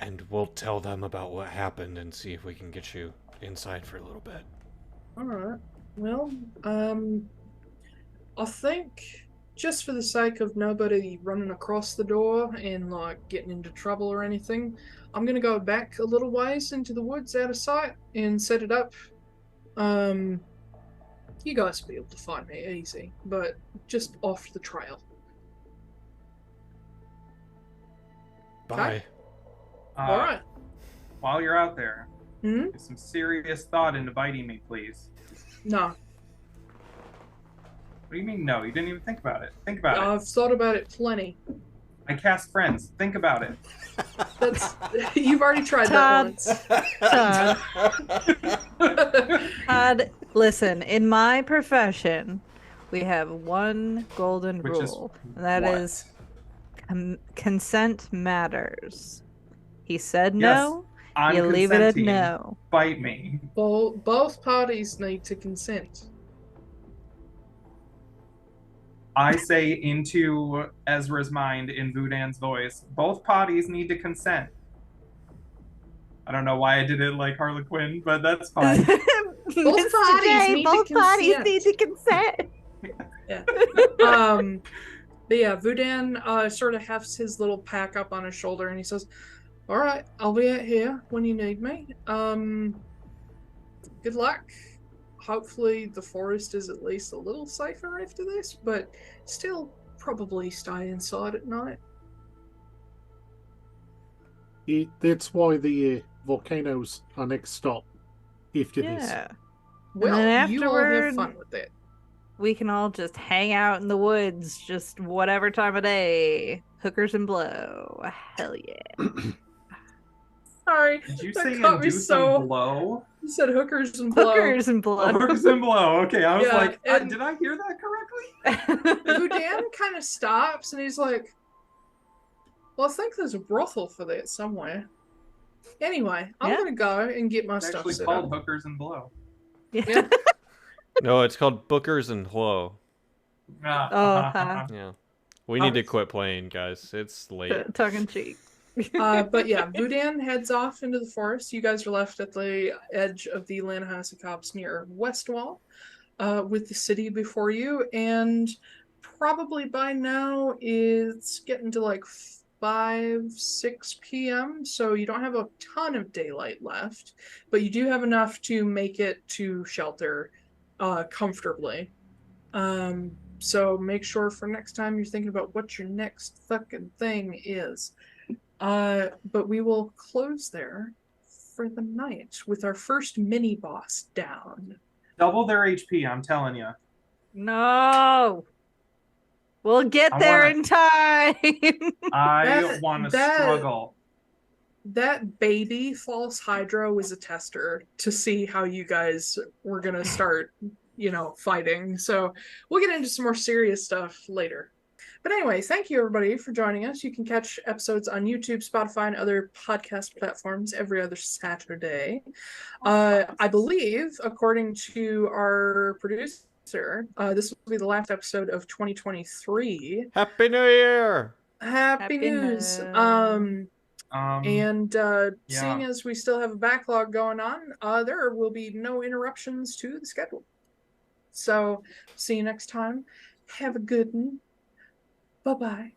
And we'll tell them about what happened and see if we can get you inside for a little bit. Alright. Well, I think just for the sake of nobody running across the door and like getting into trouble or anything, I'm gonna go back a little ways into the woods out of sight and set it up. You guys will be able to find me easy, but just off the trail. Bye. Alright. While you're out there, Hmm? give some serious thought into biting me, please. No. What do you mean, no? You didn't even think about it. Think about it. I've thought about it plenty. I cast friends. Think about it. That's you've already tried Todd. that once. Todd, listen, in my profession, we have one golden Which is rule, and that what? is consent matters. He said Yes, no, I'm you leave it at consenting. no. Bite me. Both parties need to consent. I say into Ezra's mind in Vudan's voice, both parties need to consent. I don't know why I did it like Harlequin, but that's fine. Mr. parties J, need to both parties consent. need to consent. Yeah. But yeah, Vudan sort of hefts his little pack up on his shoulder and he says, "Alright, I'll be out here when you need me. Good luck. Hopefully the forest is at least a little safer after this, but still probably stay inside at night." That's why the volcanoes are next stop after this. Yeah. Well, then you all have afterward- fun with that. We can all just hang out in the woods, just whatever time of day. Hookers and blow. Hell yeah. Sorry, Did you that say caught and me do so. some blow? You said hookers and blow. Hookers and blow. Oh, hookers and blow. Okay, I was Yeah, like, and- did I hear that correctly? Vudan kind of stops and he's like, "Well, I think there's a brothel for that somewhere. Anyway, I'm Yeah. gonna go and get my It's stuff actually set called up." hookers and blow. Yeah. No, it's called Bookers and Hello. huh. Yeah. We need to quit playing, guys. It's late. Tongue in cheek. But yeah, Vudan heads off into the forest. You guys are left at the edge of the Lanahassee Copse near Westwall, with the city before you, and probably by now it's getting to like 5-6 p.m. So you don't have a ton of daylight left, but you do have enough to make it to shelter comfortably. So make sure for next time you're thinking about what your next fucking thing is. But we will close there for the night with our first mini boss down. Double their HP, I'm telling you. No. We'll get I there wanna- in time. I want to that- struggle. That baby false hydra was a tester to see how you guys were gonna start, fighting. So we'll get into some more serious stuff later. But anyway, thank you everybody for joining us. You can catch episodes on YouTube, Spotify, and other podcast platforms every other Saturday. I believe, according to our producer, this will be the last episode of 2023. Happy New Year! Happy news. New- And yeah. seeing as we still have a backlog going on, there will be no interruptions to the schedule. So, see you next time. Have a good one. Bye-bye.